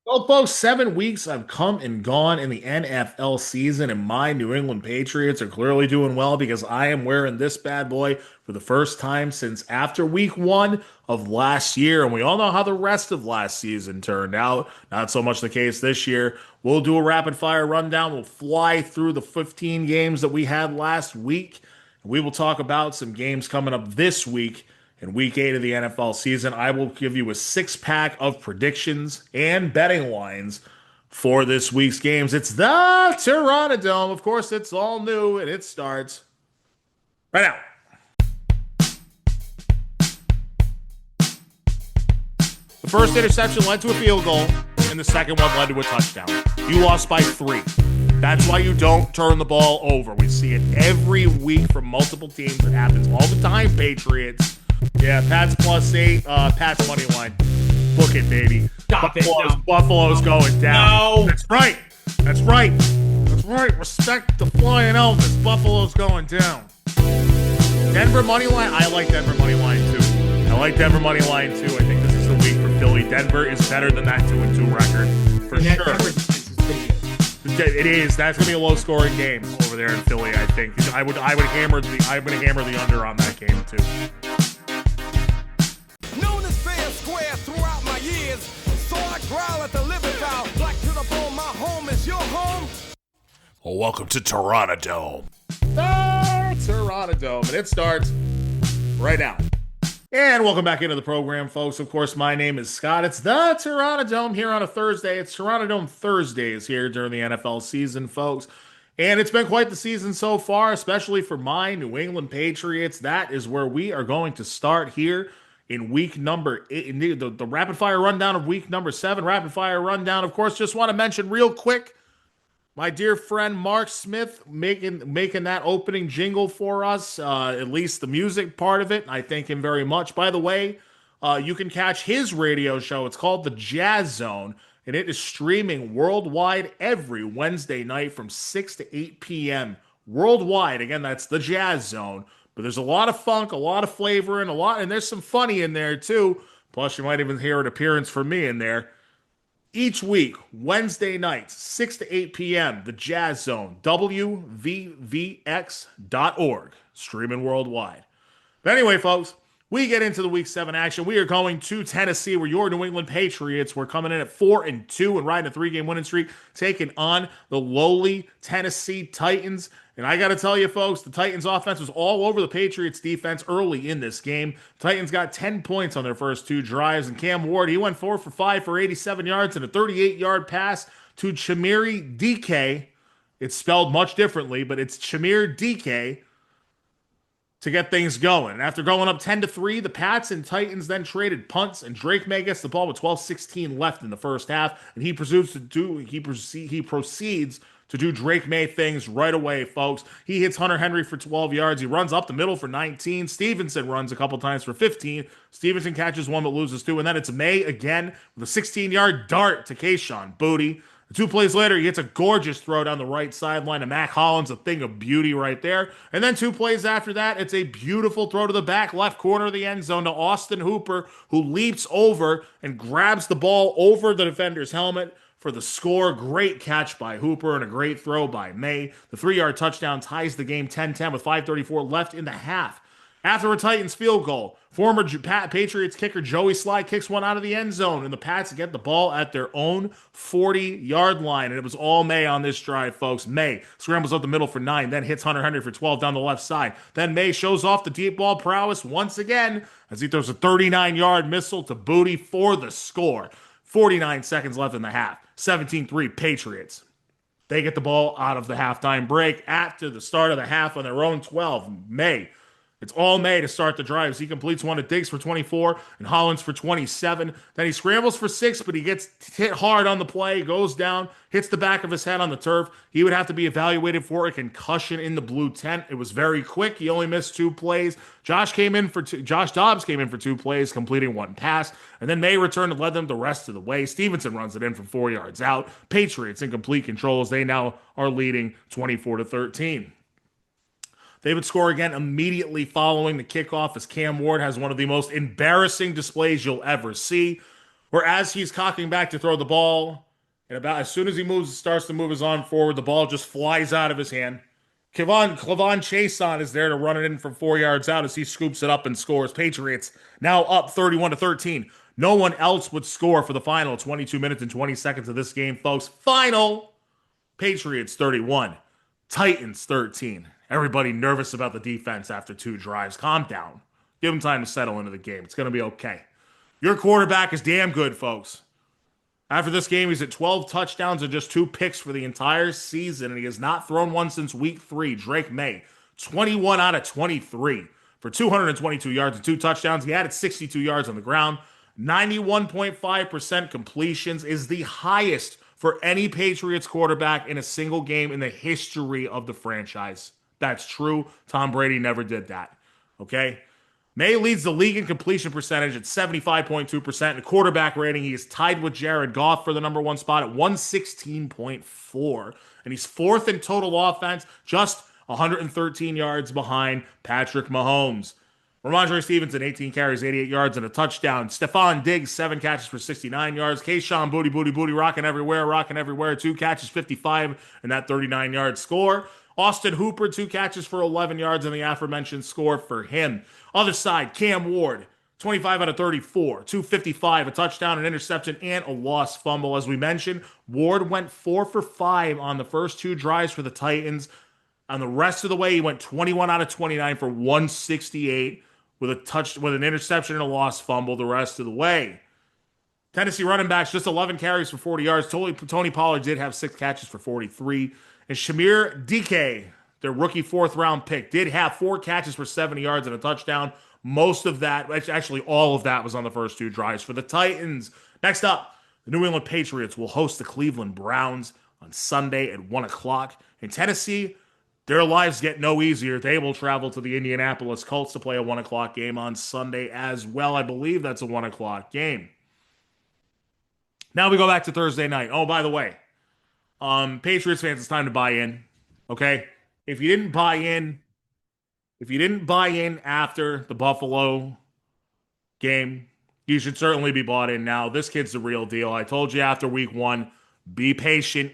Well, folks, 7 weeks have come and gone in the NFL season, and my New England Patriots are clearly doing well because I am wearing this bad boy for the first time since after week 1 of last year. And we all know how the rest of last season turned out. Not so much the case this year. We'll do a rapid fire rundown. We'll fly through the 15 games that we had last week. We will talk about some games coming up this week in week 8 of the NFL season. I will give you a six-pack of predictions and betting lines for this week's games. It's the Terranadome. Of course, it's all new and it starts right now. The first interception led to a field goal, and the second one led to a touchdown. You lost by 3. That's why you don't turn the ball over. We see it every week from multiple teams. It happens all the time, Patriots. Yeah, Pats +8, Pats money line. Book it, baby. Buffalo's going down. No. That's right. That's right. That's right. Respect the flying Elvis. Buffalo's going down. Denver money line. I like Denver money line too. I like Denver money line too. I think this is the week for Philly. Denver is better than that 2-2 record for sure. It is. That's gonna be a low-scoring game over there in Philly. I think I'm gonna hammer the under on that game too. Known as fair square throughout my years, so I growl at the living foul. Black to the bone, my home is your home. Well, welcome to Terranadome. Terranadome, and it starts right now. And welcome back into the program, folks. Of course, my name is Scott. It's the Terranadome here on a Thursday. It's Terranadome Thursdays here during the NFL season, folks. And it's been quite the season so far, especially for my New England Patriots. That is where we are going to start here in week number 8, in the rapid fire rundown of week number 7. Rapid fire rundown, of course, just want to mention real quick, my dear friend Mark Smith making that opening jingle for us, at least the music part of it. I thank him very much. By the way, you can catch his radio show. It's called The Jazz Zone, and it is streaming worldwide every Wednesday night from 6 to 8 p.m. worldwide. Again, that's The Jazz Zone. But there's a lot of funk, a lot of flavor, and there's some funny in there too. Plus, you might even hear an appearance from me in there. Each week, Wednesday nights, 6 to 8 p.m., The Jazz Zone, WVVX.org, streaming worldwide. But anyway, folks, we get into the Week 7 action. We are going to Tennessee, where your New England Patriots were coming in at 4-2 and riding a 3-game winning streak, taking on the lowly Tennessee Titans. And I got to tell you, folks, the Titans offense was all over the Patriots defense early in this game. Titans got 10 points on their first 2 drives, and Cam Ward, he went 4 for 5 for 87 yards and a 38-yard pass to Chimere DK. It's spelled much differently, but it's Chimere DK to get things going. And after going up 10-3, the Pats and Titans then traded punts, and Drake May gets the ball with 12:16 left in the first half, and he proceeds to do Drake May things right away, folks. He hits Hunter Henry for 12 yards. He runs up the middle for 19. Stevenson runs a couple times for 15. Stevenson catches one but loses 2. And then it's May again with a 16-yard dart to Kayshon Boutte. 2 plays later, he hits a gorgeous throw down the right sideline to Mac Hollins, a thing of beauty right there. And then 2 plays after that, it's a beautiful throw to the back left corner of the end zone to Austin Hooper, who leaps over and grabs the ball over the defender's helmet for the score. Great catch by Hooper and a great throw by May. The 3-yard touchdown ties the game 10-10 with 5:34 left in the half. After a Titans field goal, former Patriots kicker Joey Sly kicks one out of the end zone, and the Pats get the ball at their own 40-yard line. And it was all May on this drive, folks. May scrambles up the middle for 9, then hits Hunter Henry for 12 down the left side. Then May shows off the deep ball prowess once again as he throws a 39-yard missile to Boutte for the score. 49 seconds left in the half. 17-3 Patriots. They get the ball out of the halftime break after the start of the half on their own 12. May. It's all May to start the drives. He completes one to Diggs for 24 and Hollins for 27. Then he scrambles for 6, but he gets hit hard on the play, goes down, hits the back of his head on the turf. He would have to be evaluated for a concussion in the blue tent. It was very quick. He only missed 2 plays. Josh Dobbs came in for 2 plays, completing 1 pass. And then May returned and led them the rest of the way. Stevenson runs it in from 4 yards out. Patriots in complete control as they now are leading 24-13. They would score again immediately following the kickoff as Cam Ward has one of the most embarrassing displays you'll ever see. where as he's cocking back to throw the ball, and about as soon as he starts to move his arm forward, the ball just flies out of his hand. Clavon Chason is there to run it in from 4 yards out as he scoops it up and scores. Patriots now up 31-13. No one else would score for the final 22 minutes and 20 seconds of this game, folks. Final Patriots 31, Titans 13. Everybody nervous about the defense after 2 drives. Calm down. Give them time to settle into the game. It's going to be okay. Your quarterback is damn good, folks. After this game, he's at 12 touchdowns and just 2 picks for the entire season, and he has not thrown one since week 3. Drake May, 21 out of 23 for 222 yards and 2 touchdowns. He added 62 yards on the ground. 91.5% completions is the highest for any Patriots quarterback in a single game in the history of the franchise. That's true. Tom Brady never did that. Okay? May leads the league in completion percentage at 75.2%. And quarterback rating, he is tied with Jared Goff for the number 1 spot at 116.4. And he's 4th in total offense, just 113 yards behind Patrick Mahomes. Ramondre Stevenson, 18 carries, 88 yards, and a touchdown. Stephon Diggs, 7 catches for 69 yards. Kayshawn Booty, rocking everywhere. 2 catches, 55, and that 39-yard score. Austin Hooper, 2 catches for 11 yards, and the aforementioned score for him. Other side, Cam Ward, 25 out of 34, 255, a touchdown, an interception, and a lost fumble. As we mentioned, Ward went 4 for 5 on the first 2 drives for the Titans. On the rest of the way, he went 21 out of 29 for 168 with an interception and a lost fumble the rest of the way. Tennessee running backs, just 11 carries for 40 yards. Tony Pollard did have 6 catches for 43. And Shamir DK, their rookie 4th-round pick, did have 4 catches for 70 yards and a touchdown. Most of that, actually all of that, was on the first 2 drives for the Titans. Next up, the New England Patriots will host the Cleveland Browns on Sunday at 1 o'clock. In Tennessee, their lives get no easier. They will travel to the Indianapolis Colts to play a 1 o'clock game on Sunday as well. I believe that's a 1 o'clock game. Now we go back to Thursday night. Oh, by the way, Patriots fans, it's time to buy in. Okay? If you didn't buy in after the Buffalo game, you should certainly be bought in now. This kid's the real deal. I told you after week 1, be patient.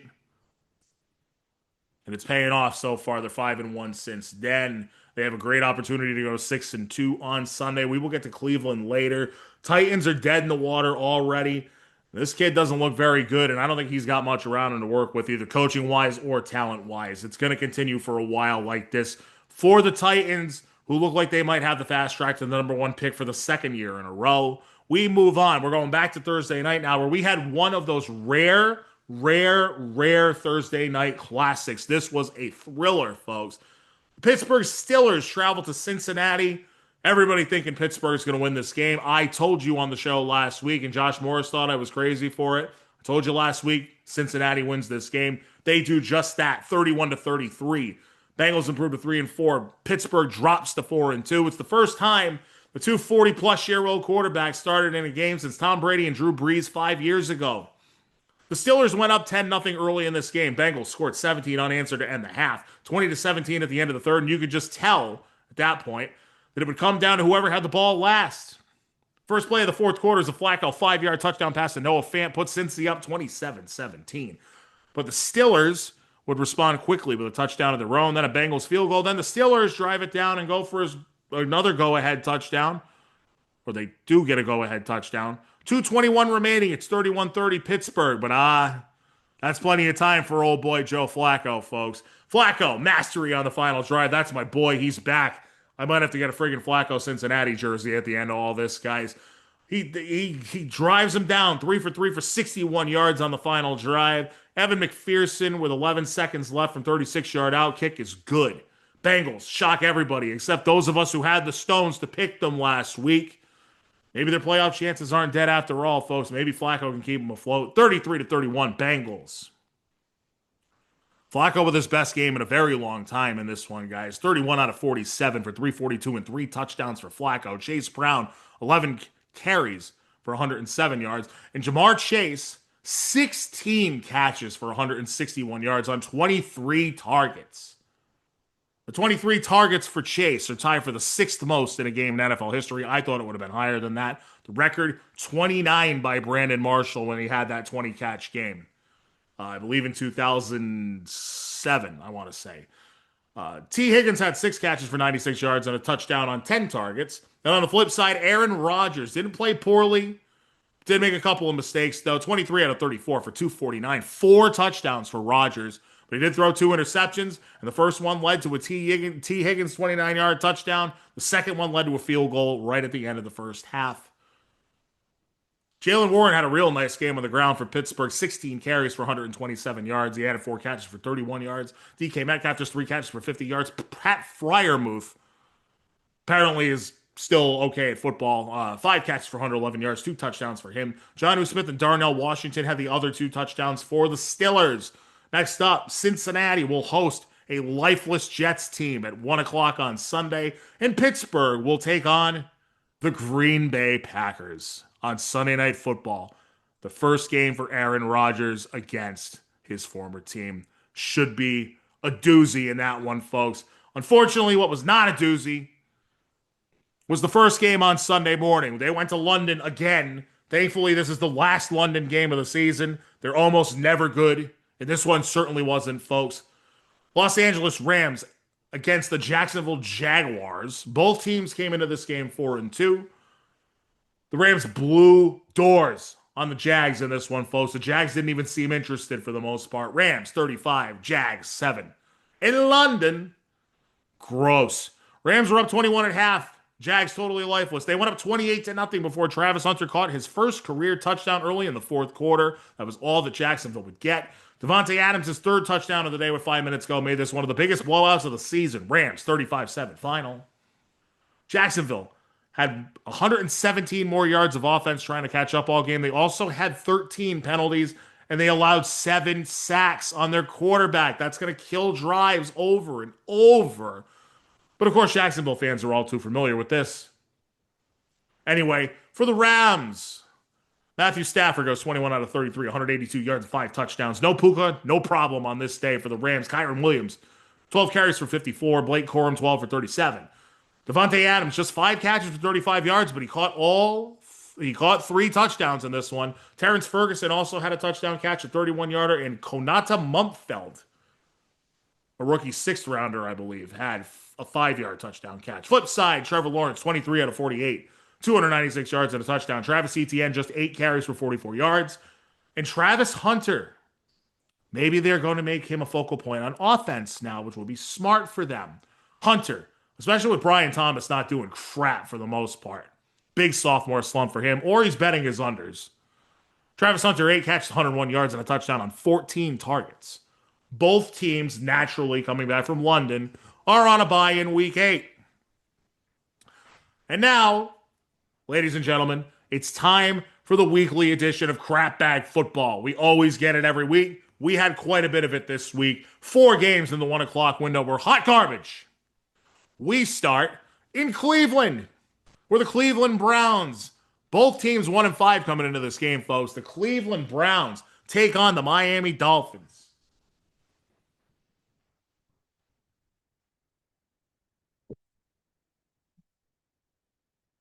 And it's paying off so far. They're 5-1 since then. They have a great opportunity to go 6-2 on Sunday. We will get to Cleveland later. Titans are dead in the water already. This kid doesn't look very good, and I don't think he's got much around him to work with, either coaching-wise or talent-wise. It's going to continue for a while like this. For the Titans, who look like they might have the fast track to the number 1 pick for the 2nd year in a row, we move on. We're going back to Thursday night now, where we had one of those rare Thursday night classics. This was a thriller, folks. The Pittsburgh Steelers travel to Cincinnati. Everybody thinking Pittsburgh's going to win this game. I told you on the show last week, and Josh Morris thought I was crazy for it. I told you last week, Cincinnati wins this game. They do just that, 31-33. Bengals improve to 3-4. Pittsburgh drops to 4-2. It's the first time the 2 40-plus-year-old quarterbacks started in a game since Tom Brady and Drew Brees 5 years ago. The Steelers went up 10-0 early in this game. Bengals scored 17 unanswered to end the half, 20-17 at the end of the third, and you could just tell at that point that it would come down to whoever had the ball last. First play of the fourth quarter is a Flacco 5-yard touchdown pass to Noah Fant, puts Cincy up 27-17. But the Steelers would respond quickly with a touchdown of their own, then a Bengals field goal. Then the Steelers drive it down and go for another go-ahead touchdown. Or they do get a go-ahead touchdown. 2:21 remaining. It's 31-30 Pittsburgh. But that's plenty of time for old boy Joe Flacco, folks. Flacco, mastery on the final drive. That's my boy. He's back. I might have to get a friggin' Flacco Cincinnati jersey at the end of all this, guys. He drives him down 3 for 3 for 61 yards on the final drive. Evan McPherson with 11 seconds left from 36-yard out kick is good. Bengals shock everybody except those of us who had the stones to pick them last week. Maybe their playoff chances aren't dead after all, folks. Maybe Flacco can keep them afloat. 33-31 Bengals. Flacco with his best game in a very long time in this one, guys. 31 out of 47 for 342 and 3 touchdowns for Flacco. Chase Brown, 11 carries for 107 yards. And Jamar Chase, 16 catches for 161 yards on 23 targets. The 23 targets for Chase are tied for the sixth most in a game in NFL history. I thought it would have been higher than that. The record, 29 by Brandon Marshall when he had that 20 catch game. I believe in 2007, I want to say. T. Higgins had 6 catches for 96 yards and a touchdown on 10 targets. And on the flip side, Aaron Rodgers didn't play poorly. Did make a couple of mistakes, though. 23 out of 34 for 249. 4 touchdowns for Rodgers. But he did throw 2 interceptions. And the first one led to a T. Higgins 29-yard touchdown. The second one led to a field goal right at the end of the first half. Jaylen Warren had a real nice game on the ground for Pittsburgh. 16 carries for 127 yards. He added 4 catches for 31 yards. DK Metcalf just 3 catches for 50 yards. Pat Freiermuth apparently is still okay at football. 5 catches for 111 yards. 2 touchdowns for him. Jonnu Smith and Darnell Washington had the other 2 touchdowns for the Steelers. Next up, Cincinnati will host a lifeless Jets team at 1 o'clock on Sunday. And Pittsburgh will take on the Green Bay Packers on Sunday Night Football. The first game for Aaron Rodgers against his former team. Should be a doozy in that one, folks. Unfortunately, what was not a doozy was the first game on Sunday morning. They went to London again. Thankfully, this is the last London game of the season. They're almost never good, and this one certainly wasn't, folks. Los Angeles Rams against the Jacksonville Jaguars. Both teams came into this game 4-2. The Rams blew doors on the Jags in this one, folks. The Jags didn't even seem interested for the most part. Rams 35, Jags 7. In London, gross. Rams were up 21 at half. Jags totally lifeless. They went up 28-0 before Travis Hunter caught his first career touchdown early in the fourth quarter. That was all that Jacksonville would get. Davante Adams, his third touchdown of the day with 5 minutes to go, made this one of the biggest blowouts of the season. Rams 35-7 final. Jacksonville had 117 more yards of offense trying to catch up all game. They also had 13 penalties, and they allowed 7 sacks on their quarterback. That's going to kill drives over and over. But, of course, Jacksonville fans are all too familiar with this. Anyway, for the Rams, Matthew Stafford goes 21 out of 33, 182 yards, 5 touchdowns. No Puka, no problem on this day for the Rams. Kyron Williams, 12 carries for 54. Blake Corum, 12 for 37. Davante Adams, just 5 catches for 35 yards, but he caught 3 touchdowns in this one. Terrence Ferguson also had a touchdown catch, a 31-yarder, and Konata Mumpfeld, a rookie 6th-rounder, I believe, had a 5-yard touchdown catch. Flip side, Trevor Lawrence, 23 out of 48, 296 yards and a touchdown. Travis Etienne, just 8 carries for 44 yards. And Travis Hunter, maybe they're going to make him a focal point on offense now, which will be smart for them. Hunter, especially with Brian Thomas not doing crap for the most part. Big sophomore slump for him, or he's betting his unders. Travis Hunter, 8 catches, 101 yards, and a touchdown on 14 targets. Both teams, naturally coming back from London, are on a bye in week 8. And now, ladies and gentlemen, it's time for the weekly edition of Crap Bag Football. We always get it every week. We had quite a bit of it this week. 4 games in the 1 o'clock window were hot garbage. We start in Cleveland. We're the Cleveland Browns. Both teams 1-5 coming into this game, folks. The Cleveland Browns take on the Miami Dolphins.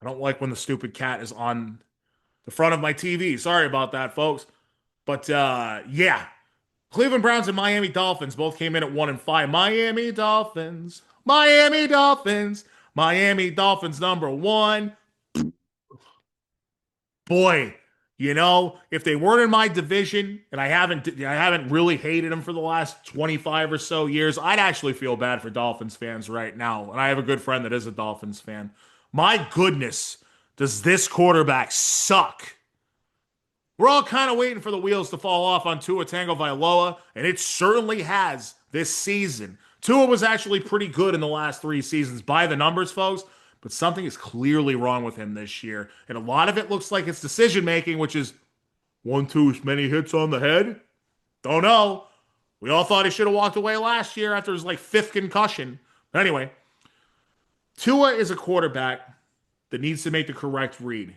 I don't like when the stupid cat is on the front of my TV. Sorry about that, folks. But, yeah. Cleveland Browns and Miami Dolphins both came in at 1-5. Miami Dolphins. Miami Dolphins. Miami Dolphins number 1. Boy, you know, if they weren't in my division, and I haven't really hated them for the last 25 or so years, I'd actually feel bad for Dolphins fans right now. And I have a good friend that is a Dolphins fan. My goodness, does this quarterback suck? We're all kind of waiting for the wheels to fall off on Tua Tagovailoa, and it certainly has this season. Tua was actually pretty good in the last 3 seasons by the numbers, folks, but something is clearly wrong with him this year. And a lot of it looks like it's decision-making, which is 1 too many hits on the head. Don't know. We all thought he should have walked away last year after his 5th concussion. But anyway, Tua is a quarterback that needs to make the correct read.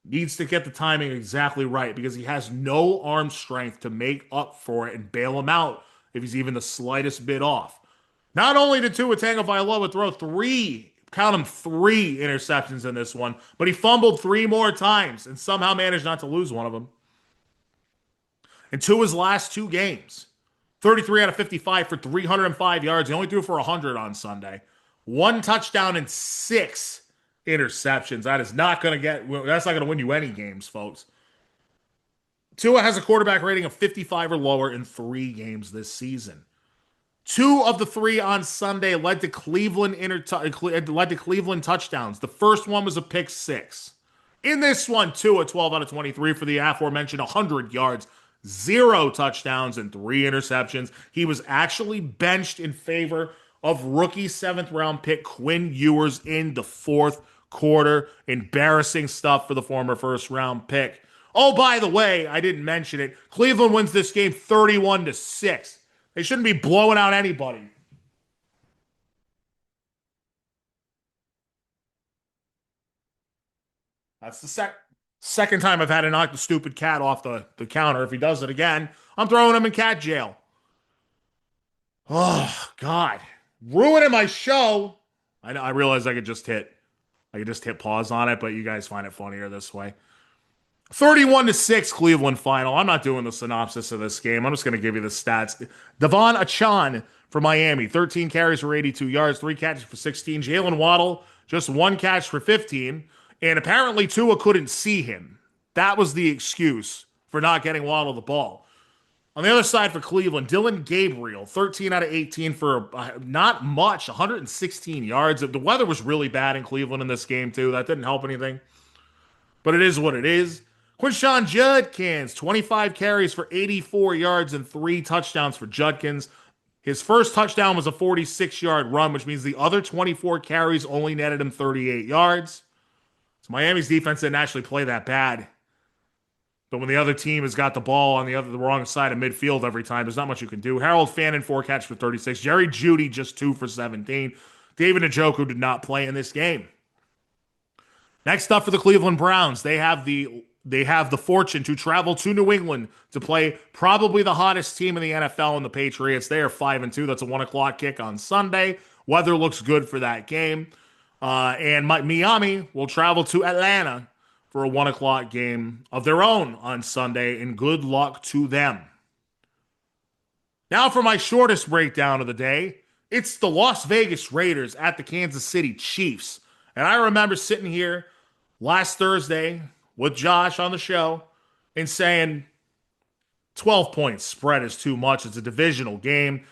Needs to get the timing exactly right because he has no arm strength to make up for it and bail him out if he's even the slightest bit off. Not only did Tua Tagovailoa throw count them, three interceptions in this one, but he fumbled three more times and somehow managed not to lose one of them. In Tua's last two games, 33 out of 55 for 305 yards. He only threw for 100 on Sunday. One touchdown and six interceptions. That's not going to win you any games, folks. Tua has a quarterback rating of 55 or lower in 3 games this season. 2 of the 3 on Sunday led to Cleveland touchdowns. The first one was a pick 6. In this one, Tua 12 out of 23 for the aforementioned 100 yards, 0 touchdowns, and 3 interceptions. He was actually benched in favor of rookie 7th round pick Quinn Ewers in the 4th quarter. Embarrassing stuff for the former 1st round pick. Oh, by the way, I didn't mention it. Cleveland wins this game 31-6. They shouldn't be blowing out anybody. That's the second time I've had to knock the stupid cat off the counter. If he does it again, I'm throwing him in cat jail. Oh, God. Ruining my show. I realize I could just hit pause on it, but you guys find it funnier this way. 31-6 Cleveland final. I'm not doing the synopsis of this game. I'm just going to give you the stats. Devon Achane for Miami, 13 carries for 82 yards, 3 catches for 16. Jalen Waddle, just 1 catch for 15. And apparently Tua couldn't see him. That was the excuse for not getting Waddle the ball. On the other side for Cleveland, Dylan Gabriel, 13 out of 18 for not much, 116 yards. The weather was really bad in Cleveland in this game, too. That didn't help anything. But it is what it is. Quinshon Judkins, 25 carries for 84 yards and 3 touchdowns for Judkins. His first touchdown was a 46-yard run, which means the other 24 carries only netted him 38 yards. So Miami's defense didn't actually play that bad. But when the other team has got the ball on the wrong side of midfield every time, there's not much you can do. Harold Fannin, 4 catches for 36. Jerry Jeudy, just 2 for 17. David Njoku did not play in this game. Next up for the Cleveland Browns, they have the fortune to travel to New England to play probably the hottest team in the NFL in the Patriots. They are 5-2. That's a 1:00 kick on Sunday. Weather looks good for that game. And Miami will travel to Atlanta for a 1:00 game of their own on Sunday, and good luck to them. Now for my shortest breakdown of the day, it's the Las Vegas Raiders at the Kansas City Chiefs. And I remember sitting here last Thursday with Josh on the show and saying 12 points spread is too much. It's a divisional game.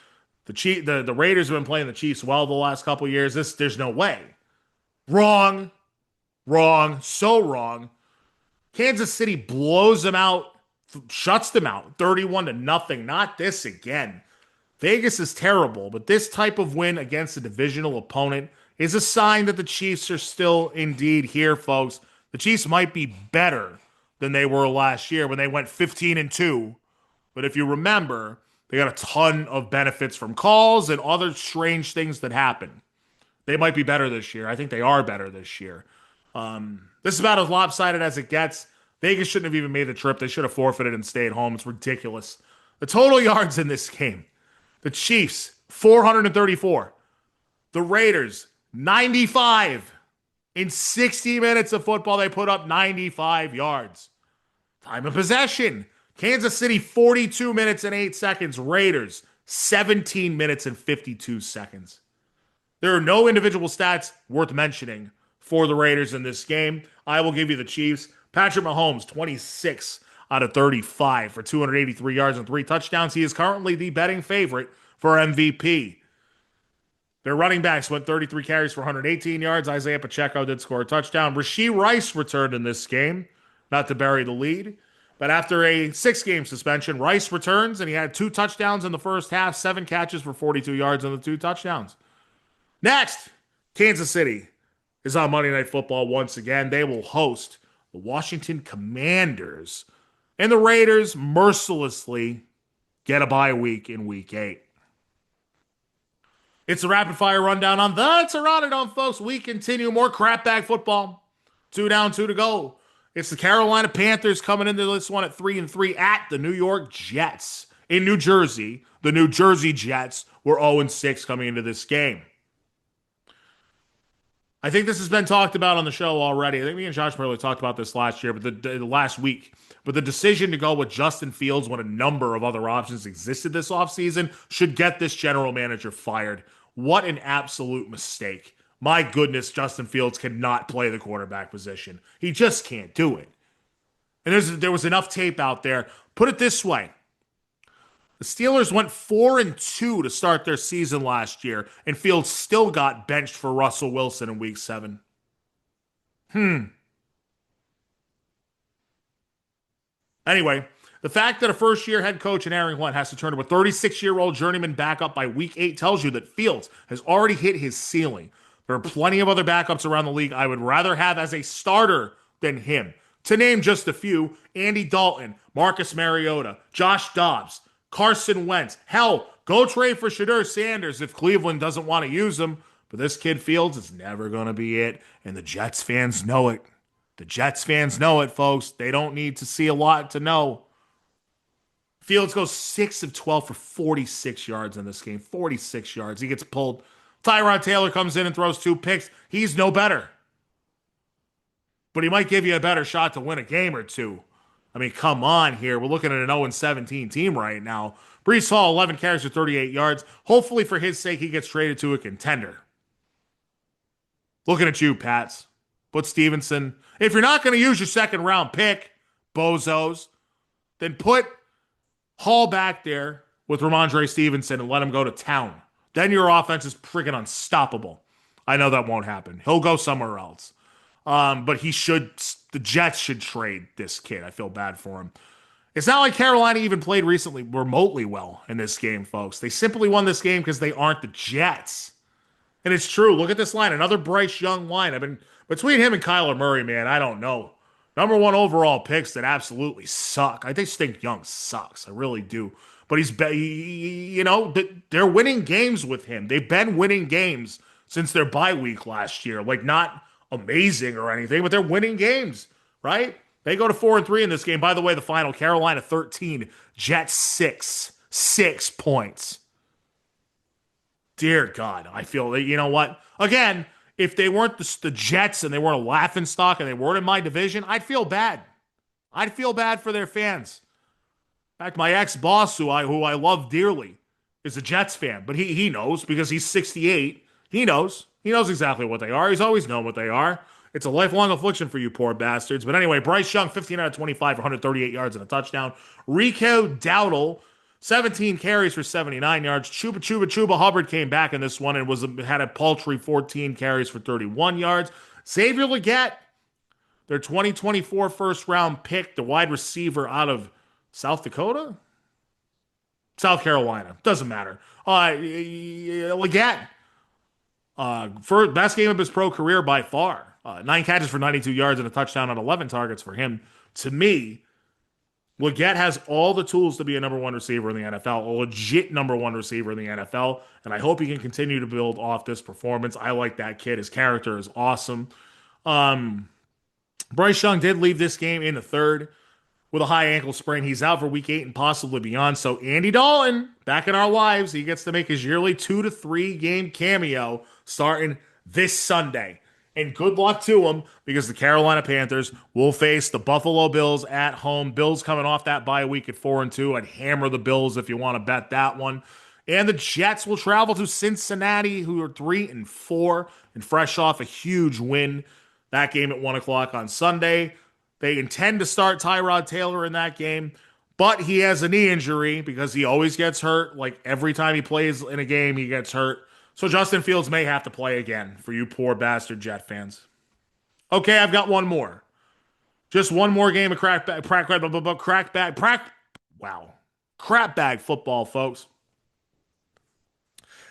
The Raiders have been playing the Chiefs well the last couple of years. There's no way. Wrong, so wrong. Kansas City blows them out, shuts them out, 31-0. Not this again. Vegas is terrible, but this type of win against a divisional opponent is a sign that the Chiefs are still indeed here, folks. The Chiefs might be better than they were last year when they went 15-2. But if you remember, they got a ton of benefits from calls and other strange things that happen. They might be better this year. I think they are better this year. This is about as lopsided as it gets. Vegas shouldn't have even made the trip. They should have forfeited and stayed home. It's ridiculous. The total yards in this game. The Chiefs, 434. The Raiders, 95. In 60 minutes of football, they put up 95 yards. Time of possession. Kansas City, 42 minutes and 8 seconds. Raiders, 17 minutes and 52 seconds. There are no individual stats worth mentioning for the Raiders in this game. I will give you the Chiefs. Patrick Mahomes, 26 out of 35 for 283 yards and 3 touchdowns. He is currently the betting favorite for MVP. Their running backs went 33 carries for 118 yards. Isaiah Pacheco did score a touchdown. Rashee Rice returned in this game, not to bury the lead. But after a 6-game suspension, Rice returns, and he had 2 touchdowns in the first half, 7 catches for 42 yards and the 2 touchdowns. Next, Kansas City is on Monday Night Football once again. They will host the Washington Commanders. And the Raiders mercilessly get a bye week in Week 8. It's a rapid-fire rundown on the Terranadome, folks. We continue more crapbag football. 2 down, 2 to go. It's the Carolina Panthers coming into this one at 3-3 at the New York Jets. in New Jersey. The New Jersey Jets were 0-6 coming into this game. I think this has been talked about on the show already. I think me and Josh probably talked about this last year, but the last week. But the decision to go with Justin Fields when a number of other options existed this offseason should get this general manager fired. What an absolute mistake. My goodness, Justin Fields cannot play the quarterback position. He just can't do it. And there was enough tape out there. Put it this way. The Steelers went 4-2 to start their season last year, and Fields still got benched for Russell Wilson in Week 7. Anyway, the fact that a first-year head coach in Aaron Glenn has to turn to a 36-year-old journeyman backup by Week 8 tells you that Fields has already hit his ceiling. There are plenty of other backups around the league I would rather have as a starter than him. To name just a few, Andy Dalton, Marcus Mariota, Josh Dobbs, Carson Wentz. Hell, go trade for Shedeur Sanders if Cleveland doesn't want to use him. But this kid Fields is never going to be it, and the Jets fans know it. The Jets fans know it, folks. They don't need to see a lot to know. Fields goes 6 of 12 for 46 yards in this game. 46 yards. He gets pulled. Tyrod Taylor comes in and throws 2 picks. He's no better. But he might give you a better shot to win a game or two. I mean, come on here. We're looking at an 0-17 team right now. Breece Hall, 11 carries for 38 yards. Hopefully, for his sake, he gets traded to a contender. Looking at you, Pats. Put Stevenson. If you're not going to use your second-round pick, bozos, then put Hall back there with Ramondre Stevenson and let him go to town. Then your offense is freaking unstoppable. I know that won't happen. He'll go somewhere else. But the Jets should trade this kid. I feel bad for him. It's not like Carolina even played recently remotely well in this game, folks. They simply won this game because they aren't the Jets. And it's true. Look at this line. Another Bryce Young line. I've been between him and Kyler Murray, man, I don't know. Number 1 overall picks that absolutely suck. I just think Young sucks. I really do. But they're winning games with him. They've been winning games since their bye week last year. Like, not amazing or anything, but they're winning games, right? They go to 4-3 in this game. By the way, the final, Carolina 13, Jets 6. 6 points. Dear God, I feel that, you know what? Again, if they weren't the Jets and they weren't a laughingstock and they weren't in my division, I'd feel bad. I'd feel bad for their fans. In fact, my ex-boss, who I love dearly, is a Jets fan, but he knows because he's 68. He knows. He knows exactly what they are. He's always known what they are. It's a lifelong affliction for you poor bastards. But anyway, Bryce Young, 15 out of 25 for 138 yards and a touchdown. Rico Dowdle, 17 carries for 79 yards. Chuba Hubbard came back in this one and had a paltry 14 carries for 31 yards. Xavier Legette, their 2024 first-round pick, the wide receiver out of South Dakota? South Carolina. Doesn't matter. Legette. Best game of his pro career by far. 9 catches for 92 yards and a touchdown on 11 targets for him. To me, Legette has all the tools to be a number 1 receiver in the NFL, a legit number 1 receiver in the NFL, and I hope he can continue to build off this performance. I like that kid. His character is awesome. Bryce Young did leave this game in the third with a high ankle sprain. He's out for Week 8 and possibly beyond. So Andy Dalton, back in our lives, he gets to make his yearly 2 to 3 game cameo starting this Sunday. And good luck to him because the Carolina Panthers will face the Buffalo Bills at home. Bills coming off that bye week at 4-2. I'd hammer the Bills if you want to bet that one. And the Jets will travel to Cincinnati, who are 3-4 and fresh off a huge win. That game at 1 o'clock on Sunday. They intend to start Tyrod Taylor in that game, but he has a knee injury because he always gets hurt. Like every time he plays in a game, he gets hurt. So Justin Fields may have to play again for you poor bastard Jet fans. Okay, I've got one more. Just one more game of crap bag football, folks.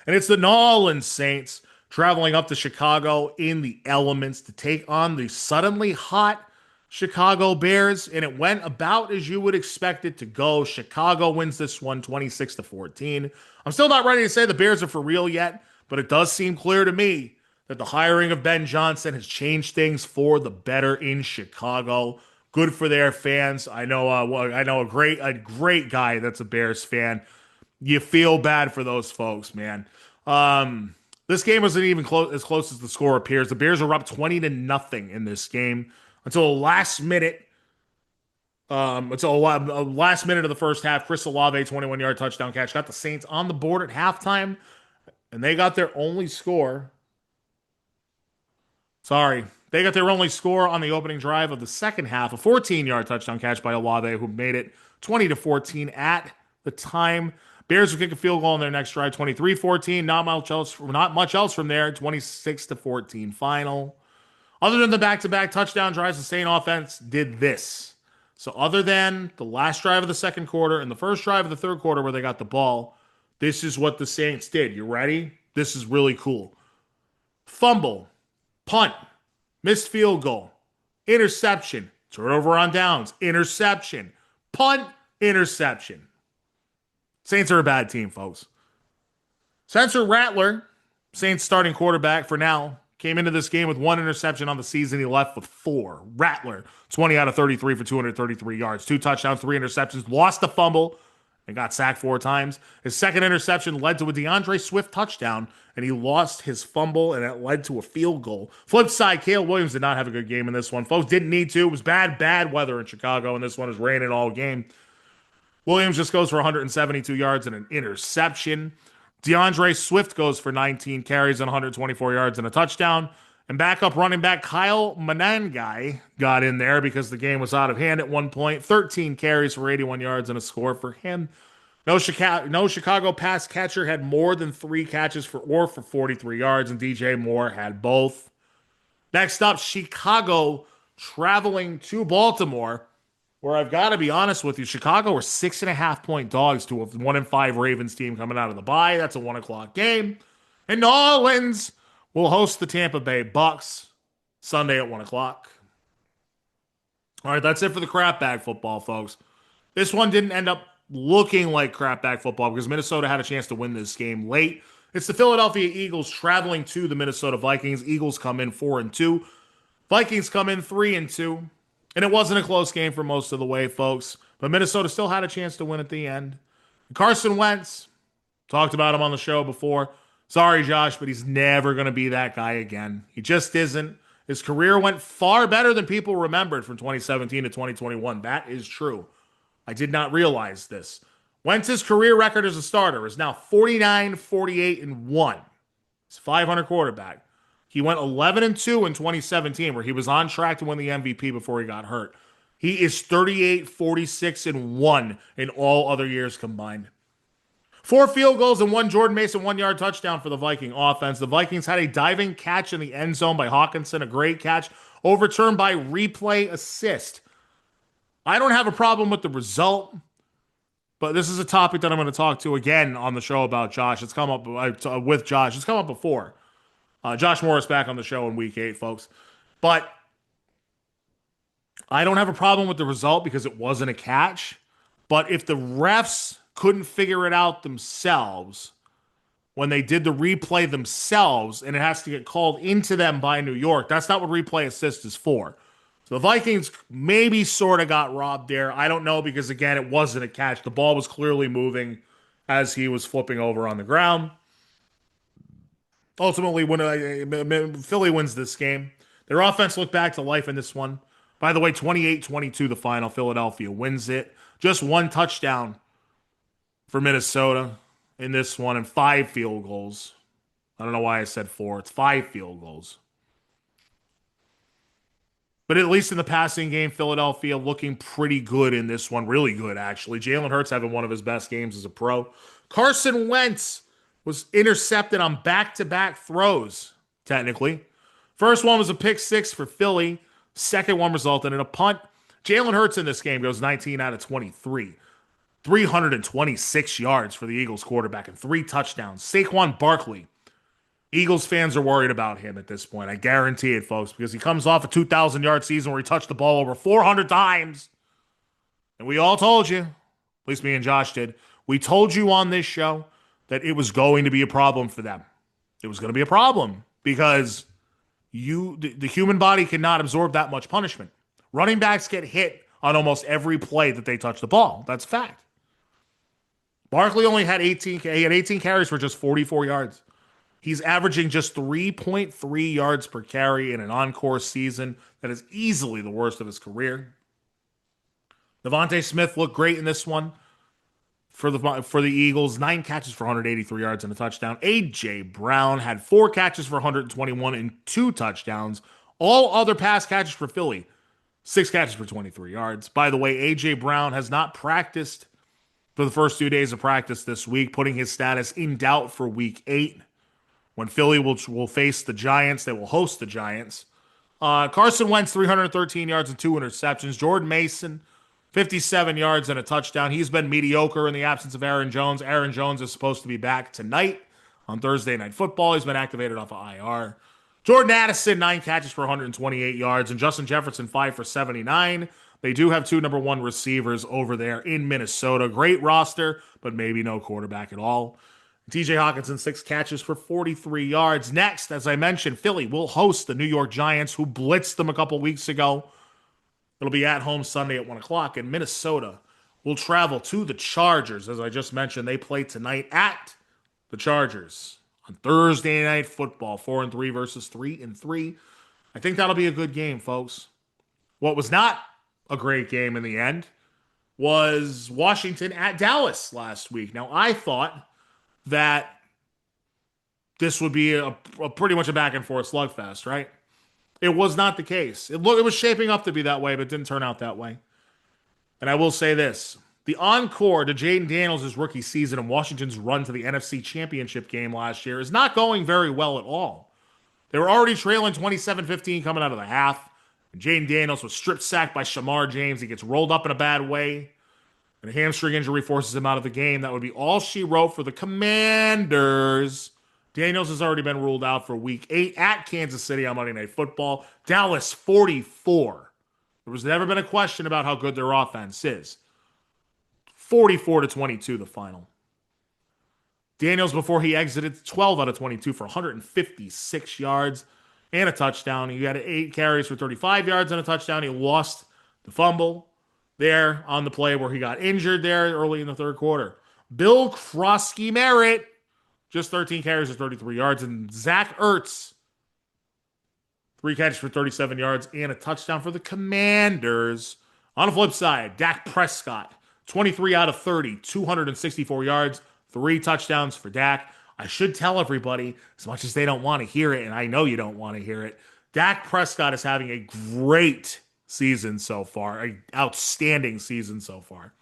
And it's the New Orleans Saints traveling up to Chicago in the elements to take on the suddenly hot Chicago Bears, and it went about as you would expect it to go. Chicago wins this one 26-14. I'm still not ready to say the Bears are for real yet, but it does seem clear to me that the hiring of Ben Johnson has changed things for the better in Chicago. Good for their fans. I know a great guy that's a Bears fan. You feel bad for those folks, man. This game wasn't even as close as the score appears. The Bears are up 20-0 in this game until the last minute. Last minute of the first half, Chris Olave 21-yard touchdown catch got the Saints on the board at halftime, and they got their only score. They got their only score on the opening drive of the second half, a 14-yard touchdown catch by Olave, who made it 20-14 at the time. Bears would kick a field goal on their next drive, 23-14. Not much else from there, 26-14 final. Other than the back-to-back touchdown drives, the Saint offense did this. So other than the last drive of the second quarter and the first drive of the third quarter where they got the ball, this is what the Saints did. You ready? This is really cool. Fumble, punt, missed field goal, interception, turnover on downs, interception, punt, interception. Saints are a bad team, folks. Spencer Rattler, Saints starting quarterback for now, came into this game with 1 interception on the season. He left with 4. Rattler, 20 out of 33 for 233 yards, 2 touchdowns, 3 interceptions, lost the fumble, and got sacked 4 times. His second interception led to a DeAndre Swift touchdown, and he lost his fumble, and it led to a field goal. Flip side, Caleb Williams did not have a good game in this one. Folks, didn't need to. It was bad weather in Chicago, and this one was raining all game. Williams just goes for 172 yards and an interception. DeAndre Swift goes for 19 carries and 124 yards and a touchdown. And backup running back Kyle Manangai got in there because the game was out of hand at one point. 13 carries for 81 yards and a score for him. No Chicago pass catcher had more than 3 catches for 43 yards, and DJ Moore had both. Next up, Chicago traveling to Baltimore, where I've got to be honest with you, Chicago were 6.5-point dogs to a 1-5 Ravens team coming out of the bye. That's a 1 o'clock game. And New Orleans will host the Tampa Bay Bucs Sunday at 1 o'clock. All right, that's it for the crap bag football, folks. This one didn't end up looking like crap bag football because Minnesota had a chance to win this game late. It's the Philadelphia Eagles traveling to the Minnesota Vikings. Eagles come in 4-2. Vikings come in 3-2. And it wasn't a close game for most of the way, folks. But Minnesota still had a chance to win at the end. Carson Wentz, talked about him on the show before. Sorry, Josh, but he's never going to be that guy again. He just isn't. His career went far better than people remembered from 2017 to 2021. That is true. I did not realize this. Wentz's career record as a starter is now 49-48-1. He's a 500 quarterback. He went 11-2 in 2017, where he was on track to win the MVP before he got hurt. He is 38-46-1 in all other years combined. 4 field goals and 1 Jordan Mason 1-yard touchdown for the Viking offense. The Vikings had a diving catch in the end zone by Hawkinson, a great catch, overturned by replay assist. I don't have a problem with the result, but this is a topic that I'm going to talk to again on the show about Josh. It's come up with Josh. It's come up before. Josh Morris back on the show in week 8, folks. But I don't have a problem with the result because it wasn't a catch. But if the refs couldn't figure it out themselves when they did the replay themselves and it has to get called into them by New York, that's not what replay assist is for. So the Vikings maybe sort of got robbed there. I don't know because, again, it wasn't a catch. The ball was clearly moving as he was flipping over on the ground. Ultimately, when Philly wins this game, their offense looked back to life in this one. By the way, 28-22 the final. Philadelphia wins it. Just 1 touchdown for Minnesota in this one and 5 field goals. I don't know why I said 4. It's 5 field goals. But at least in the passing game, Philadelphia looking pretty good in this one. Really good, actually. Jalen Hurts having one of his best games as a pro. Carson Wentz was intercepted on back-to-back throws, technically. First one was a pick 6 for Philly. Second one resulted in a punt. Jalen Hurts in this game goes 19 out of 23. 326 yards for the Eagles quarterback and 3 touchdowns. Saquon Barkley. Eagles fans are worried about him at this point. I guarantee it, folks, because he comes off a 2,000-yard season where he touched the ball over 400 times. And we all told you, at least me and Josh did, we told you on this show that it was going to be a problem for them. It was going to be a problem because the human body cannot absorb that much punishment. Running backs get hit on almost every play that they touch the ball. That's a fact. Barkley only had 18 carries for just 44 yards. He's averaging just 3.3 yards per carry in an on-course season. That is easily the worst of his career. Devontae Smith looked great in this one for the Eagles. 9 catches for 183 yards and a touchdown. A.J. Brown had 4 catches for 121 and 2 touchdowns. All other pass catches for Philly, 6 catches for 23 yards. By the way, A.J. Brown has not practiced for the first 2 days of practice this week, putting his status in doubt for Week 8. When Philly will face the Giants, they will host the Giants. Carson Wentz, 313 yards and 2 interceptions. Jordan Mason, 57 yards and a touchdown. He's been mediocre in the absence of Aaron Jones. Aaron Jones is supposed to be back tonight on Thursday Night Football. He's been activated off of IR. Jordan Addison, 9 catches for 128 yards. And Justin Jefferson, 5 for 79. They do have 2 number 1 receivers over there in Minnesota. Great roster, but maybe no quarterback at all. TJ Hawkinson, 6 catches for 43 yards. Next, as I mentioned, Philly will host the New York Giants, who blitzed them a couple weeks ago. It'll be at home Sunday at 1 o'clock. And Minnesota will travel to the Chargers. As I just mentioned, they play tonight at the Chargers on Thursday Night Football. 4-3 versus 3-3. I think that'll be a good game, folks. What was not a great game in the end was Washington at Dallas last week. Now, I thought that this would be a pretty much a back and forth slugfest, right? It was not the case. It was shaping up to be that way, but it didn't turn out that way. And I will say this. The encore to Jaden Daniels' rookie season and Washington's run to the NFC Championship game last year is not going very well at all. They were already trailing 27-15 coming out of the half. And Jaden Daniels was strip sacked by Shamar James. He gets rolled up in a bad way. And a hamstring injury forces him out of the game. That would be all she wrote for the Commanders. Daniels has already been ruled out for Week 8 at Kansas City on Monday Night Football. Dallas 44. There was never been a question about how good their offense is. 44-22 the final. Daniels, before he exited, 12 out of 22 for 156 yards and a touchdown. He had 8 carries for 35 yards and a touchdown. He lost the fumble there on the play where he got injured there early in the third quarter. Bill Krosky Merritt, just 13 carries for 33 yards. And Zach Ertz, 3 catches for 37 yards and a touchdown for the Commanders. On the flip side, Dak Prescott, 23 out of 30, 264 yards, 3 touchdowns for Dak. I should tell everybody, as much as they don't want to hear it, and I know you don't want to hear it, Dak Prescott is having a great season so far, an outstanding season so far.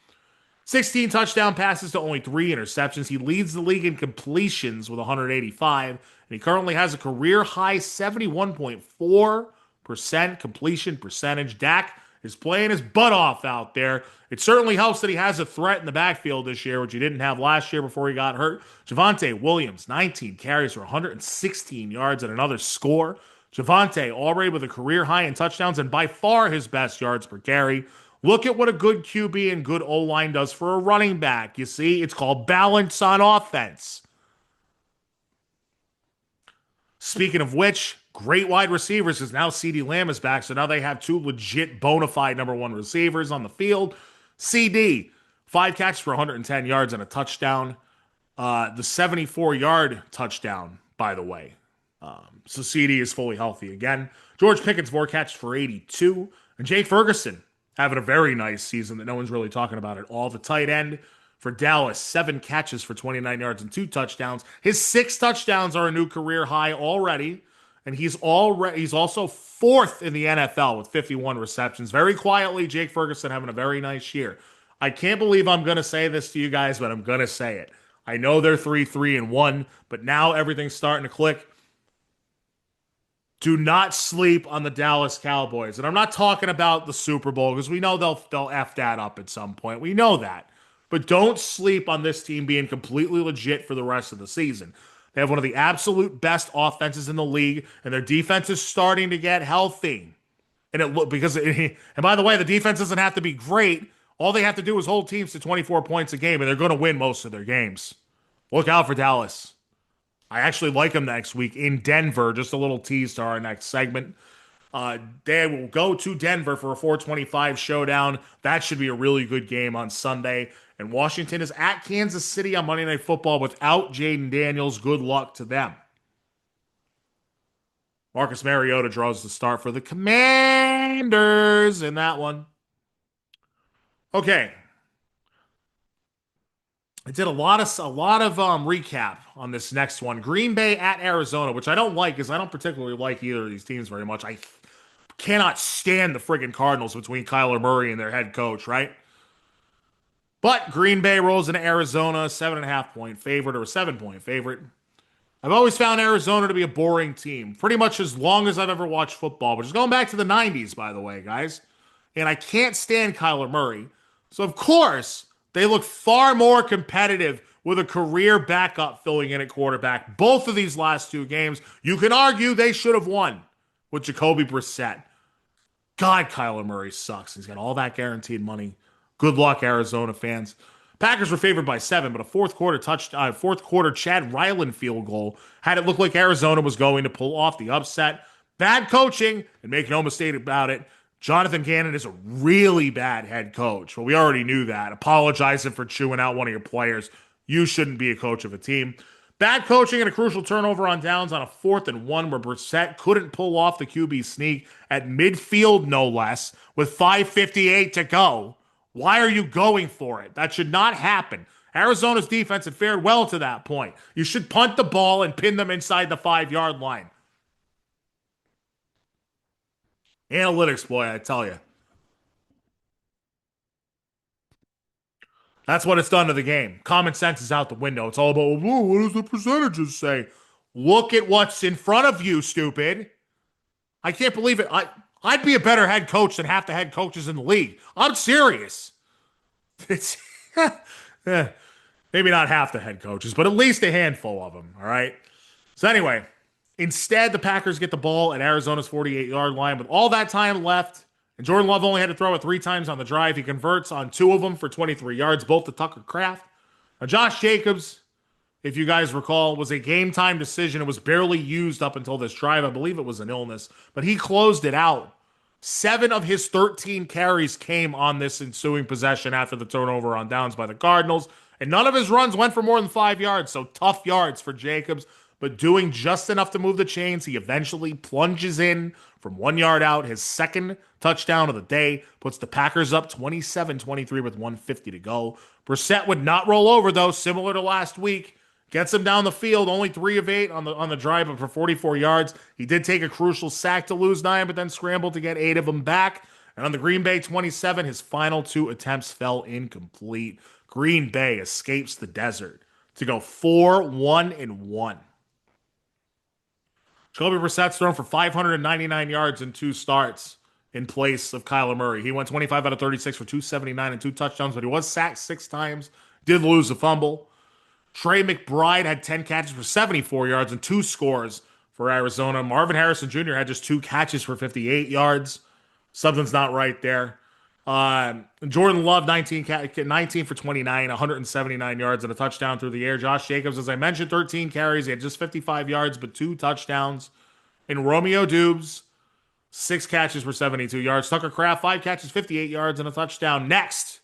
16 touchdown passes to only 3 interceptions. He leads the league in completions with 185, and he currently has a career-high 71.4% completion percentage. Dak is playing his butt off out there. It certainly helps that he has a threat in the backfield this year, which he didn't have last year before he got hurt. Javonte Williams, 19 carries for 116 yards and another score. Javonte already with a career high in touchdowns and by far his best yards per carry. Look at what a good QB and good O-line does for a running back. You see, it's called balance on offense. Speaking of which, great wide receivers, because now CeeDee Lamb is back, so now they have 2 legit bona fide number 1 receivers on the field. CD, 5 catches for 110 yards and a touchdown. The 74-yard touchdown, by the way. So CD is fully healthy again. George Pickens, 4 catches for 82. And Jake Ferguson having a very nice season that no one's really talking about at all. The tight end for Dallas, 7 catches for 29 yards and 2 touchdowns. His 6 touchdowns are a new career high already. And he's also 4th in the NFL with 51 receptions. Very quietly, Jake Ferguson having a very nice year. I can't believe I'm going to say this to you guys, but I'm going to say it. I know they're 3-3-1, but now everything's starting to click. Do not sleep on the Dallas Cowboys. And I'm not talking about the Super Bowl because we know they'll F that up at some point. We know that. But don't sleep on this team being completely legit for the rest of the season. They have one of the absolute best offenses in the league, and their defense is starting to get healthy. And by the way, the defense doesn't have to be great. All they have to do is hold teams to 24 points a game, and they're going to win most of their games. Look out for Dallas. I actually like them next week in Denver. Just a little tease to our next segment. They will go to Denver for a 425 showdown. That should be a really good game on Sunday. And Washington is at Kansas City on Monday Night Football without Jaden Daniels. Good luck to them. Marcus Mariota draws the start for the Commanders in that one. Okay. I did a lot of recap on this next one. Green Bay at Arizona, which I don't like because I don't particularly like either of these teams very much. I cannot stand the friggin' Cardinals between Kyler Murray and their head coach, right? But Green Bay rolls into Arizona, 7.5 point favorite or a 7 point favorite. I've always found Arizona to be a boring team, pretty much as long as I've ever watched football, which is going back to the 90s, by the way, guys. And I can't stand Kyler Murray. So, of course, they look far more competitive with a career backup filling in at quarterback. Both of these last two games, you can argue they should have won with Jacoby Brissett. God, Kyler Murray sucks. He's got all that guaranteed money. Good luck, Arizona fans. Packers were favored by 7, but a fourth quarter Chad Ryland field goal had it look like Arizona was going to pull off the upset. Bad coaching, and make no mistake about it, Jonathan Gannon is a really bad head coach. Well, we already knew that. Apologizing for chewing out one of your players. You shouldn't be a coach of a team. Bad coaching and a crucial turnover on downs on a 4th and 1 where Brissett couldn't pull off the QB sneak at midfield, no less, with 5:58 to go. Why are you going for it? That should not happen. Arizona's defense had fared well to that point. You should punt the ball and pin them inside the 5-yard line. Analytics, boy, I tell you. That's what it's done to the game. Common sense is out the window. It's all about, oh, what does the percentages say? Look at what's in front of you, stupid. I can't believe it. I'd be a better head coach than half the head coaches in the league. I'm serious. It's maybe not half the head coaches, but at least a handful of them, all right? So anyway, instead, the Packers get the ball at Arizona's 48-yard line with all that time left. And Jordan Love only had to throw it 3 times on the drive. He converts on 2 of them for 23 yards, both to Tucker Kraft. Now, Josh Jacobs, if you guys recall, was a game-time decision. It was barely used up until this drive. I believe it was an illness, but he closed it out. 7 of his 13 carries came on this ensuing possession after the turnover on downs by the Cardinals, and none of his runs went for more than 5 yards, so tough yards for Jacobs, but doing just enough to move the chains. He eventually plunges in from 1 yard out. His second touchdown of the day puts the Packers up 27-23 with 1:50 to go. Brissett would not roll over, though, similar to last week. Gets him down the field, only 3 of 8 on the drive, but for 44 yards. He did take a crucial sack to lose 9, but then scrambled to get 8 of them back. And on the Green Bay 27, his final 2 attempts fell incomplete. Green Bay escapes the desert to go 4-1-1. Jacoby Brissett's thrown for 599 yards in 2 starts in place of Kyler Murray. He went 25 out of 36 for 279 and 2 touchdowns, but he was sacked 6 times. Did lose a fumble. Trey McBride had 10 catches for 74 yards and 2 scores for Arizona. Marvin Harrison Jr. had just 2 catches for 58 yards. Something's not right there. Jordan Love, 19 for 29, 179 yards and a touchdown through the air. Josh Jacobs, as I mentioned, 13 carries. He had just 55 yards, but 2 touchdowns. And Romeo Dubes, 6 catches for 72 yards. Tucker Kraft, 5 catches, 58 yards and a touchdown. Next,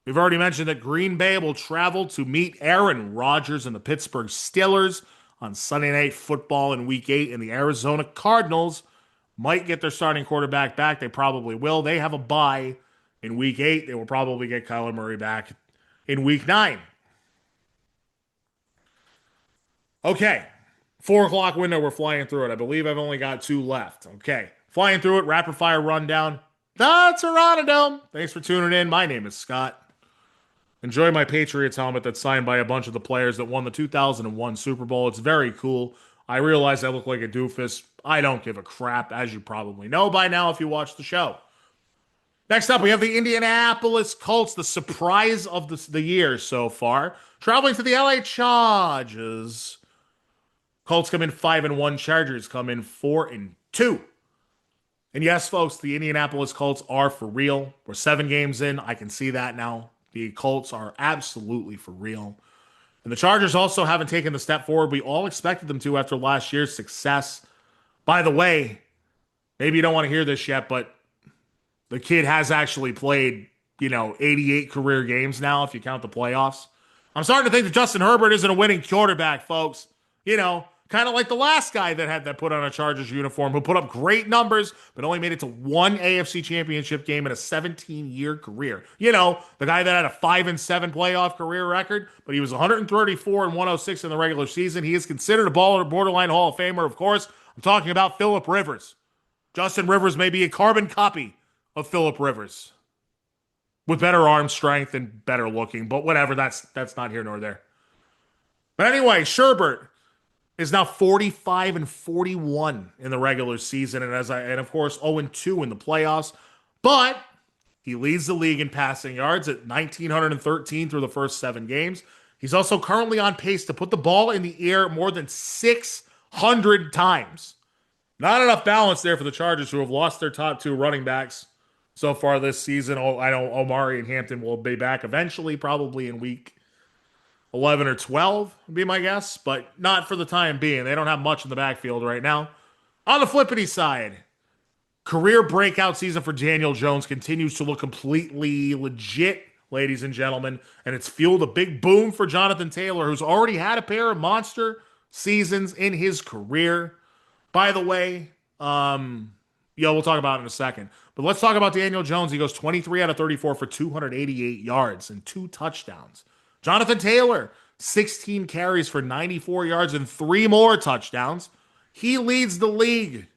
we've already mentioned that Green Bay will travel to meet Aaron Rodgers and the Pittsburgh Steelers on Sunday Night Football in Week 8. And the Arizona Cardinals might get their starting quarterback back. They probably will. They have a bye in Week 8. They will probably get Kyler Murray back in Week 9. Okay. 4 o'clock window, we're flying through it. I believe I've only got 2 left. Okay. Flying through it, Rapidfire Rundown. The Terranadome. Thanks for tuning in. My name is Scott. Enjoy my Patriots helmet that's signed by a bunch of the players that won the 2001 Super Bowl. It's very cool. I realize I look like a doofus. I don't give a crap, as you probably know by now if you watch the show. Next up, we have the Indianapolis Colts, the surprise of the year so far, traveling to the LA Chargers. Colts come in 5-1. Chargers come in 4-2. And yes, folks, the Indianapolis Colts are for real. We're 7 games in. I can see that now. The Colts are absolutely for real. And the Chargers also haven't taken the step forward we all expected them to after last year's success. By the way, maybe you don't want to hear this yet, but the kid has actually played, 88 career games now, if you count the playoffs. I'm starting to think that Justin Herbert isn't a winning quarterback, folks. Kind of like the last guy that put on a Chargers uniform, who put up great numbers, but only made it to one AFC championship game in a 17-year career. The guy that had a 5-7 playoff career record, but he was 134 and 106 in the regular season. He is considered a borderline Hall of Famer, of course. I'm talking about Phillip Rivers. Justin Rivers may be a carbon copy of Phillip Rivers, with better arm strength and better looking, but whatever, that's not here nor there. But anyway, Sherbert is now 45 and 41 in the regular season, and of course 0-2 in the playoffs. But he leads the league in passing yards at 1,913 through the first 7 games. He's also currently on pace to put the ball in the air more than 600 times. Not enough balance there for the Chargers, who have lost their top 2 running backs so far this season. I know Omari and Hampton will be back eventually, probably in week 11 or 12 would be my guess, but not for the time being. They don't have much in the backfield right now. On the flippity side, career breakout season for Daniel Jones continues to look completely legit, ladies and gentlemen, and it's fueled a big boom for Jonathan Taylor, who's already had a pair of monster seasons in his career. By the way, we'll talk about it in a second. But let's talk about Daniel Jones. He goes 23 out of 34 for 288 yards and 2 touchdowns. Jonathan Taylor, 16 carries for 94 yards and 3 more touchdowns. He leads the league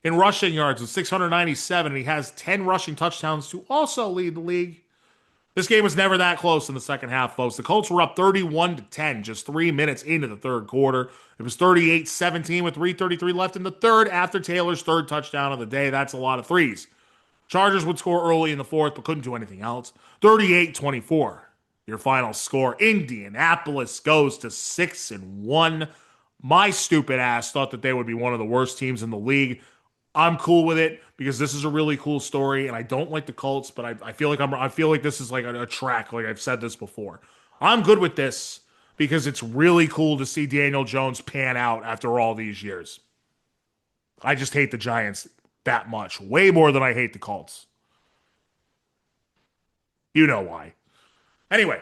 in rushing yards with 697, and he has 10 rushing touchdowns to also lead the league. This game was never that close in the second half, folks. The Colts were up 31-10 just 3 minutes into the third quarter. It was 38-17 with 3:33 left in the third after Taylor's third touchdown of the day. That's a lot of threes. Chargers would score early in the fourth, but couldn't do anything else. 38-24. Your final score. Indianapolis goes to 6-1. My stupid ass thought that they would be one of the worst teams in the league. I'm cool with it because this is a really cool story, and I don't like the Colts, but I feel like this is like a track. Like I've said this before. I'm good with this because it's really cool to see Daniel Jones pan out after all these years. I just hate the Giants that much, way more than I hate the Colts. You know why. Anyway,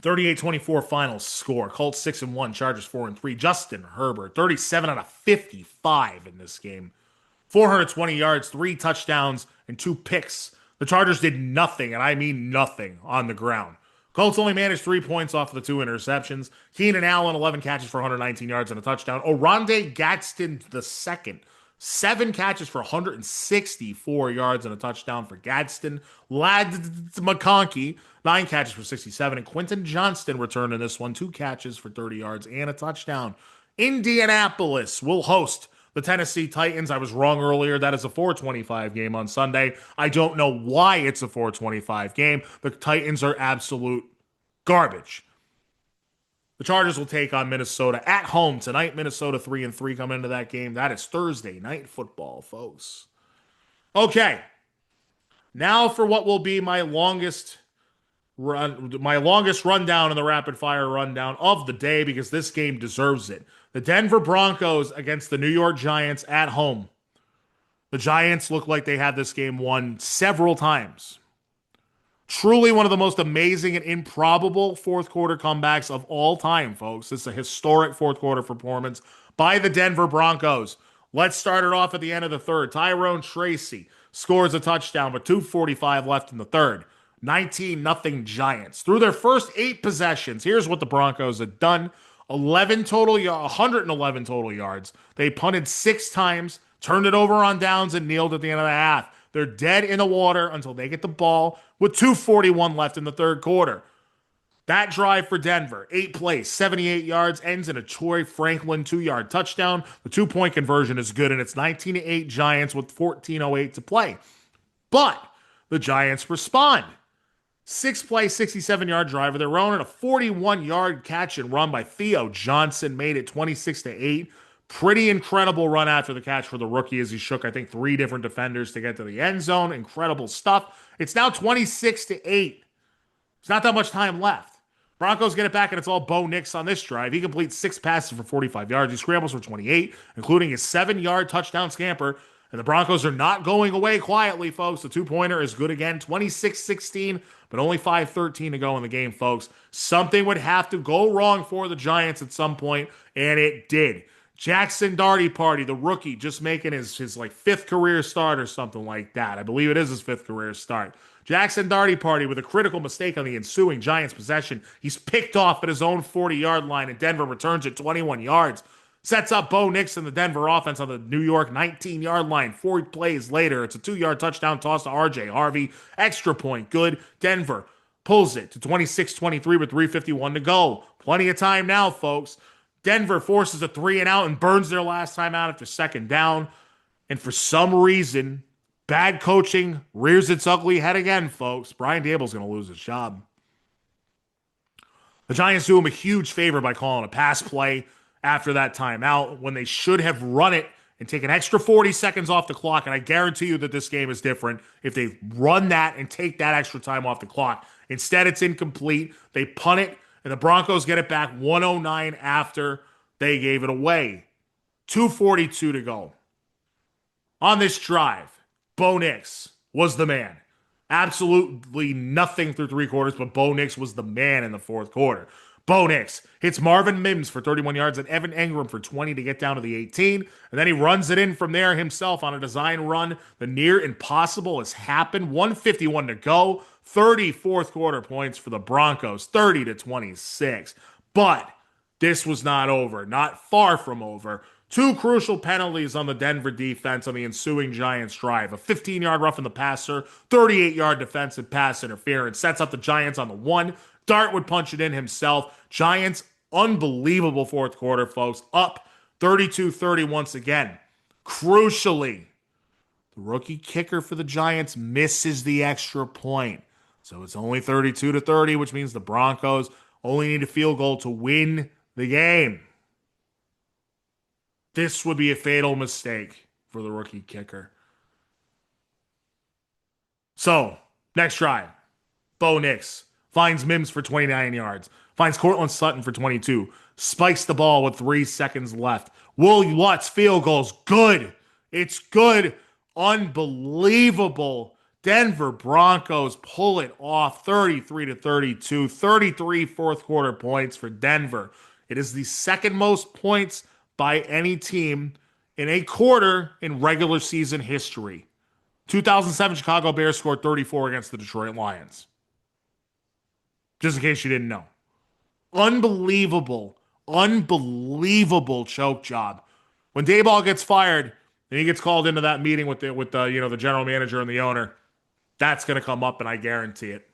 38-24 final score. Colts 6-1, Chargers 4-3. Justin Herbert, 37 out of 55 in this game. 420 yards, 3 touchdowns, and 2 picks. The Chargers did nothing, and I mean nothing, on the ground. Colts only managed 3 points off of the 2 interceptions. Keenan Allen, 11 catches for 119 yards and a touchdown. Oronde Gadsden II, 7 catches for 164 yards and a touchdown for Gadsden. Ladd McConkey, 9 catches for 67. And Quentin Johnston returned in this one, 2 catches for 30 yards and a touchdown. Indianapolis will host the Tennessee Titans. I was wrong earlier. That is a 4:25 game on Sunday. I don't know why it's a 4:25 game. The Titans are absolute garbage. The Chargers will take on Minnesota at home tonight. Minnesota 3-3 coming into that game. That is Thursday night football, folks. Okay. Now for what will be my longest rundown in the rapid fire rundown of the day, because this game deserves it. The Denver Broncos against the New York Giants at home. The Giants look like they had this game won several times. Truly one of the most amazing and improbable fourth quarter comebacks of all time, folks. This is a historic fourth quarter performance by the Denver Broncos. Let's start it off at the end of the third. Tyrone Tracy scores a touchdown with 2:45 left in the third. 19-0 Giants. Through their first 8 possessions, here's what the Broncos had done. 111 total yards. They punted 6 times, turned it over on downs, and kneeled at the end of the half. They're dead in the water until they get the ball with 2:41 left in the third quarter. That drive for Denver, 8 plays, 78 yards, ends in a Troy Franklin 2-yard touchdown. The 2-point conversion is good, and it's 19-8 Giants with 14:08 to play. But the Giants respond. 6-play, 67-yard drive of their own, and a 41-yard catch and run by Theo Johnson made it 26-8. Pretty incredible run after the catch for the rookie as he shook, I think, 3 different defenders to get to the end zone. Incredible stuff. It's now 26-8. There's not that much time left. Broncos get it back, and it's all Bo Nix on this drive. He completes 6 passes for 45 yards. He scrambles for 28, including a 7-yard touchdown scamper. And the Broncos are not going away quietly, folks. The two-pointer is good again, 26-16, but only 5:13 to go in the game, folks. Something would have to go wrong for the Giants at some point, and it did. Jackson Darty Party, the rookie, just making his like 5th career start or something like that. I believe it is his 5th career start. Jackson Darty Party with a critical mistake on the ensuing Giants possession. He's picked off at his own 40-yard line, and Denver returns it 21 yards. Sets up Bo Nix and the Denver offense on the New York 19-yard line. 4 plays later, it's a 2-yard touchdown toss to R.J. Harvey. Extra point, good. Denver pulls it to 26-23 with 3:51 to go. Plenty of time now, folks. Denver forces a 3-and-out and burns their last time out after 2nd down. And for some reason, bad coaching rears its ugly head again, folks. Brian Daboll's going to lose his job. The Giants do him a huge favor by calling a pass play after that timeout when they should have run it and take an extra 40 seconds off the clock. And I guarantee you that this game is different if they run that and take that extra time off the clock. Instead, it's incomplete. They punt it, and the Broncos get it back 109 after they gave it away. 2:42 to go. On this drive, Bo Nix was the man. Absolutely nothing through 3 quarters, but Bo Nix was the man in the 4th quarter. Bo Nix hits Marvin Mims for 31 yards and Evan Engram for 20 to get down to the 18. And then he runs it in from there himself on a design run. The near impossible has happened. 1:51 to go. 30 4th quarter points for the Broncos, 30-26. But this was not over. Not far from over. 2 crucial penalties on the Denver defense on the ensuing Giants drive. A 15-yard rough in the passer, 38-yard defensive pass interference. Sets up the Giants on the 1. Dart would punch it in himself. Giants, unbelievable 4th quarter, folks. Up 32-30 once again. Crucially, the rookie kicker for the Giants misses the extra point. So it's only 32-30, which means the Broncos only need a field goal to win the game. This would be a fatal mistake for the rookie kicker. So, next drive. Bo Nix finds Mims for 29 yards. Finds Cortland Sutton for 22. Spikes the ball with 3 seconds left. Will Lutz field goals. Good. It's good. Unbelievable. Denver Broncos pull it off 33-32. 33 4th quarter points for Denver. It is the 2nd most points by any team in a quarter in regular season history. 2007 Chicago Bears scored 34 against the Detroit Lions. Just in case you didn't know. Unbelievable choke job. When Daboll gets fired and he gets called into that meeting with the general manager and the owner, that's going to come up, and I guarantee it.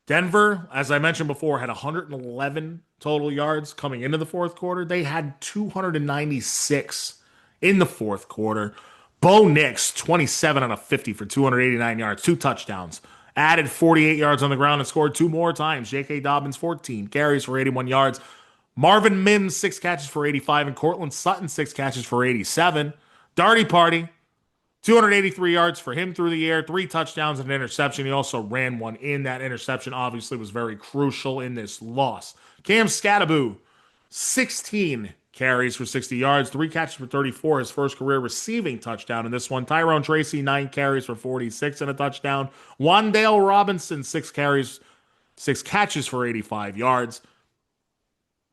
Denver, as I mentioned before, had 111 total yards coming into the 4th quarter. They had 296 in the 4th quarter. Bo Nix, 27 on a 50 for 289 yards, 2 touchdowns. Added 48 yards on the ground and scored 2 more times. J.K. Dobbins, 14 carries for 81 yards. Marvin Mims, 6 catches for 85. And Cortland Sutton, 6 catches for 87. Darty Party, 283 yards for him through the air, 3 touchdowns and an interception. He also ran one in. That interception obviously was very crucial in this loss. Cam Skattebo, 16 carries for 60 yards, 3 catches for 34, his first career receiving touchdown in this one. Tyrone Tracy, 9 carries for 46 and a touchdown. Wan'Dale Robinson, 6 carries, 6 catches for 85 yards.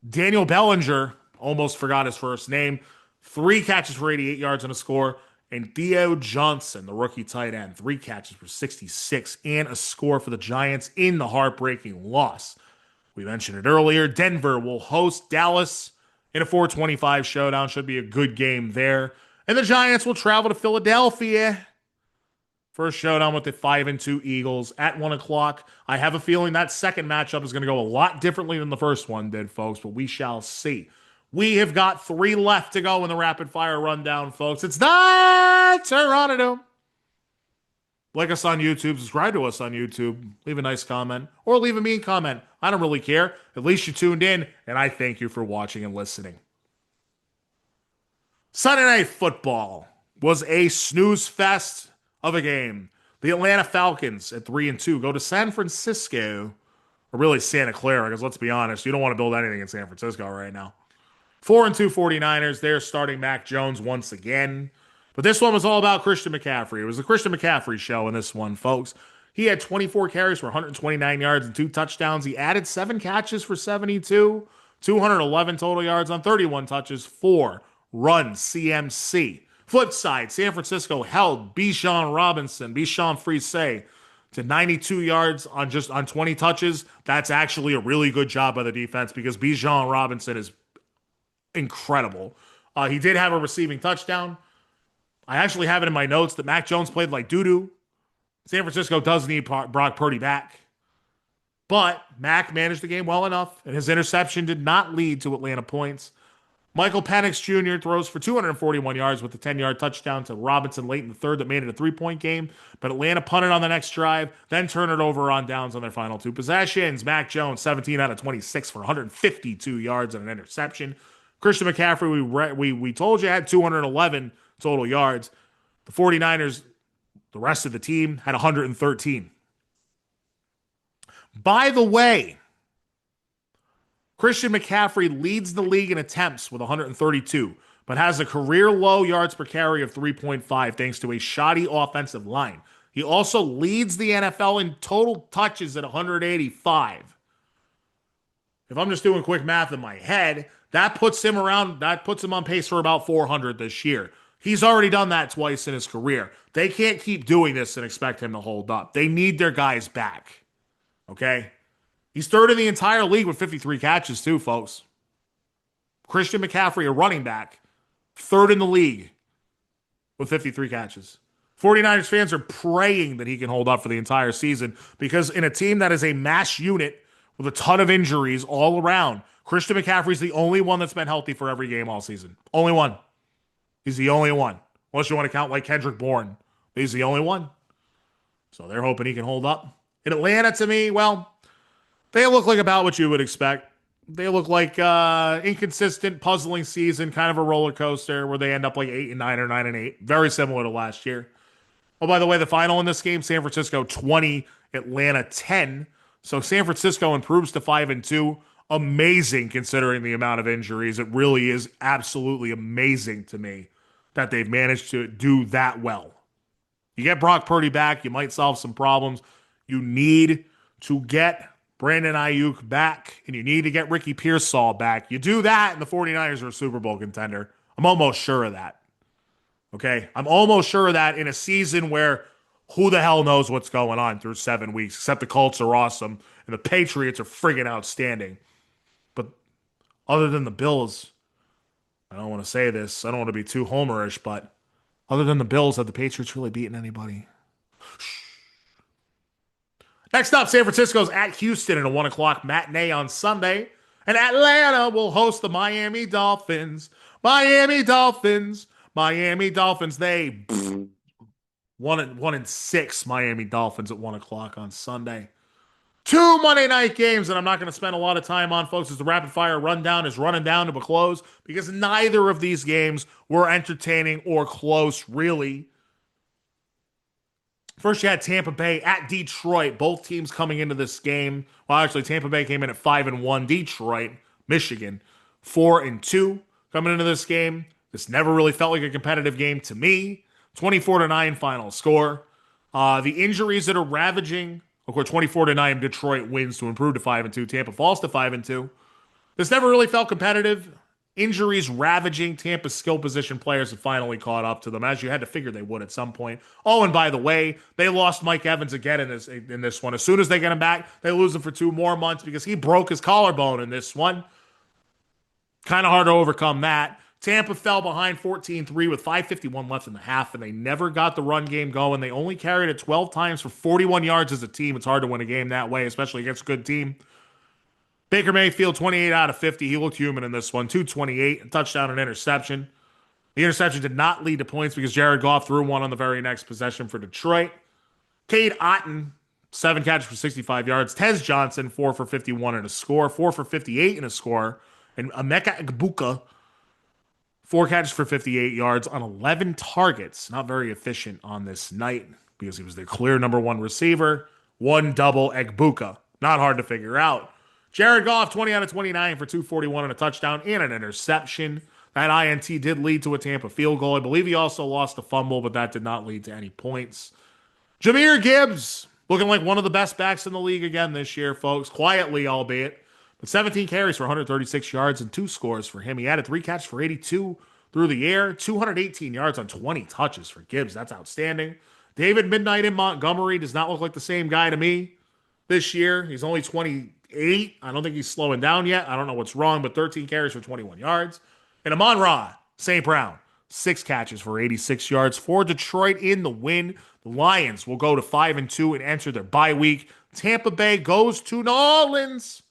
Daniel Bellinger, almost forgot his first name, 3 catches for 88 yards and a score. And Theo Johnson, the rookie tight end, 3 catches for 66 and a score for the Giants in the heartbreaking loss. We mentioned it earlier. Denver will host Dallas in a 425 showdown. Should be a good game there. And the Giants will travel to Philadelphia for a showdown with the 5-2 Eagles at 1 o'clock. I have a feeling that second matchup is going to go a lot differently than the first one did, folks, but we shall see. We have got 3 left to go in the rapid fire rundown, folks. It's the Terranadome. Like us on YouTube, subscribe to us on YouTube, leave a nice comment, or leave a mean comment. I don't really care. At least you tuned in, and I thank you for watching and listening. Sunday Night Football was a snooze fest of a game. The Atlanta Falcons at 3-2 go to San Francisco Or really Santa Clara, because let's be honest, you don't want to build anything in San Francisco right now. 4-2 49ers. They're starting Mac Jones once again. But this one was all about Christian McCaffrey. It was the Christian McCaffrey show in this one, folks. He had 24 carries for 129 yards and 2 touchdowns. He added 7 catches for 72, 211 total yards on 31 touches, 4 runs, CMC. Flip side, San Francisco held Bijan Robinson, Bijan Frise to 92 yards on 20 touches. That's actually a really good job by the defense because Bijan Robinson is incredible. He did have a receiving touchdown. I actually have it in my notes that Mac Jones played like doo-doo. San Francisco does need Brock Purdy back. But Mac managed the game well enough, and his interception did not lead to Atlanta points. Michael Penix Jr. throws for 241 yards with a 10-yard touchdown to Robinson late in the third that made it a 3-point game. But Atlanta punted on the next drive, then turned it over on downs on their final 2 possessions. Mac Jones, 17 out of 26 for 152 yards and an interception. Christian McCaffrey, we told you, had 211 total yards. The 49ers, the rest of the team, had 113. By the way, Christian McCaffrey leads the league in attempts with 132, but has a career low yards per carry of 3.5 thanks to a shoddy offensive line. He also leads the NFL in total touches at 185. If I'm just doing quick math in my head, that puts him on pace for about 400 this year. He's already done that twice in his career. They can't keep doing this and expect him to hold up. They need their guys back. Okay? He's third in the entire league with 53 catches too, folks. Christian McCaffrey, a running back, third in the league with 53 catches. 49ers fans are praying that he can hold up for the entire season because in a team that is a mass unit with a ton of injuries all around, Christian McCaffrey's the only one that's been healthy for every game all season. Only one. He's the only one. Unless you want to count like Kendrick Bourne. He's the only one. So they're hoping he can hold up. In Atlanta, to me, well, they look like about what you would expect. They look like inconsistent, puzzling season, kind of a roller coaster where they end up like 8-9 or 9-8. Very similar to last year. Oh, by the way, the final in this game, San Francisco 20, Atlanta 10. So San Francisco improves to 5-2. Amazing considering the amount of injuries. It really is absolutely amazing to me that they've managed to do that well. You get Brock Purdy back, you might solve some problems. You need to get Brandon Ayuk back, and you need to get Ricky Pearsall back. You do that, and the 49ers are a Super Bowl contender. I'm almost sure of that. Okay? I'm almost sure of that in a season where who the hell knows what's going on through 7 weeks, except the Colts are awesome, and the Patriots are friggin' outstanding. But other than the Bills, I don't want to say this, I don't want to be too homerish, but other than the Bills, have the Patriots really beaten anybody? Next up, San Francisco's at Houston at a 1 o'clock matinee on Sunday. And Atlanta will host the Miami Dolphins. Miami Dolphins. They 1-6 Miami Dolphins at 1 o'clock on Sunday. 2 Monday night games that I'm not going to spend a lot of time on, folks, as the rapid-fire rundown is running down to a close because neither of these games were entertaining or close, really. First, you had Tampa Bay at Detroit. Both teams coming into this game. Well, actually, Tampa Bay came in at 5-1. Detroit, Michigan, 4-2 coming into this game. This never really felt like a competitive game to me. 24-9 final score. The injuries that are ravaging, of course, 24-9 Detroit wins to improve to 5-2. Tampa falls to 5-2. This never really felt competitive. Injuries ravaging Tampa's skill position players have finally caught up to them, as you had to figure they would at some point. Oh, and by the way, they lost Mike Evans again in this one. As soon as they get him back, they lose him for 2 more months because he broke his collarbone in this one. Kind of hard to overcome that. Tampa fell behind 14-3 with 5:51 left in the half, and they never got the run game going. They only carried it 12 times for 41 yards as a team. It's hard to win a game that way, especially against a good team. Baker Mayfield, 28 out of 50. He looked human in this one. 228, a touchdown and interception. The interception did not lead to points because Jared Goff threw one on the very next possession for Detroit. Cade Otton, 7 catches for 65 yards. Tez Johnson, 4 for 51 and a score. 4 for 58 and a score. And Emeka Egbuka, 4 catches for 58 yards on 11 targets. Not very efficient on this night because he was the clear number 1 receiver. 1 double Egbuka. Not hard to figure out. Jared Goff, 20 out of 29 for 241 and a touchdown and an interception. That INT did lead to a Tampa field goal. I believe he also lost a fumble, but that did not lead to any points. Jahmyr Gibbs, looking like one of the best backs in the league again this year, folks. Quietly, albeit. But 17 carries for 136 yards and 2 scores for him. He added 3 catches for 82 through the air, 218 yards on 20 touches for Gibbs. That's outstanding. David Midnight in Montgomery does not look like the same guy to me this year. He's only 28. I don't think he's slowing down yet. I don't know what's wrong, but 13 carries for 21 yards. And Amon-Ra St. Brown, 6 catches for 86 yards for Detroit in the win. The Lions will go to 5-2 and enter their bye week. Tampa Bay goes to New Orleans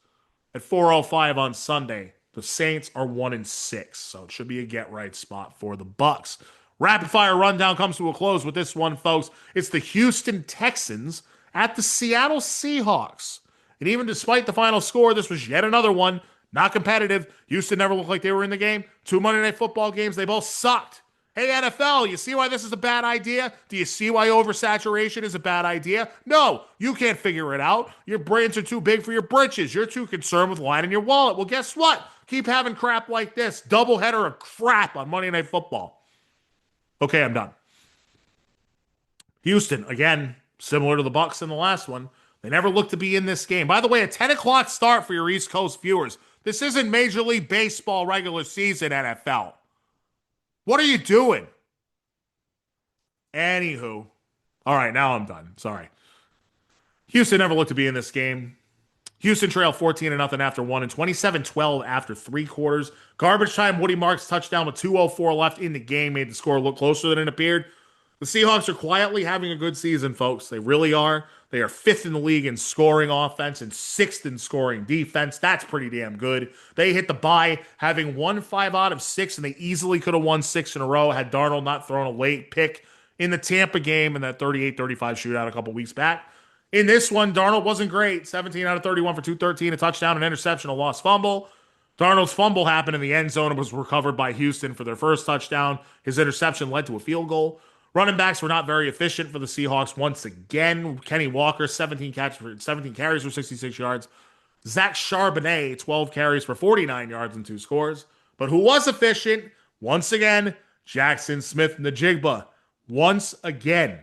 at 4:05 on Sunday. The Saints are 1-6, so it should be a get-right spot for the Bucs. Rapid Fire Rundown comes to a close with this one, folks. It's the Houston Texans at the Seattle Seahawks. And even despite the final score, this was yet another one. Not competitive. Houston never looked like they were in the game. 2 Monday Night Football games, they both sucked. Hey, NFL, you see why this is a bad idea? Do you see why oversaturation is a bad idea? No, you can't figure it out. Your brains are too big for your britches. You're too concerned with lining your wallet. Well, guess what? Keep having crap like this. Doubleheader of crap on Monday Night Football. Okay, I'm done. Houston, again, similar to the Bucs in the last one. They never looked to be in this game. By the way, a 10 o'clock start for your East Coast viewers. This isn't Major League Baseball regular season NFL. What are you doing? Anywho. All right, now I'm done. Sorry. Houston never looked to be in this game. Houston trailed 14-0 after 1 and 27-12 after 3 quarters. Garbage time, Woody Marks touchdown with 2:04 left in the game made the score look closer than it appeared. The Seahawks are quietly having a good season, folks. They really are. They are 5th in the league in scoring offense and 6th in scoring defense. That's pretty damn good. They hit the bye having won 5 out of 6, and they easily could have won 6 in a row had Darnold not thrown a late pick in the Tampa game in that 38-35 shootout a couple weeks back. In this one, Darnold wasn't great. 17 out of 31 for 213, a touchdown, an interception, a lost fumble. Darnold's fumble happened in the end zone and was recovered by Houston for their first touchdown. His interception led to a field goal. Running backs were not very efficient for the Seahawks once again. Kenny Walker, 17 carries for 66 yards. Zach Charbonnet, 12 carries for 49 yards and 2 scores. But who was efficient? Once again, Jackson Smith-Njigba. Once again.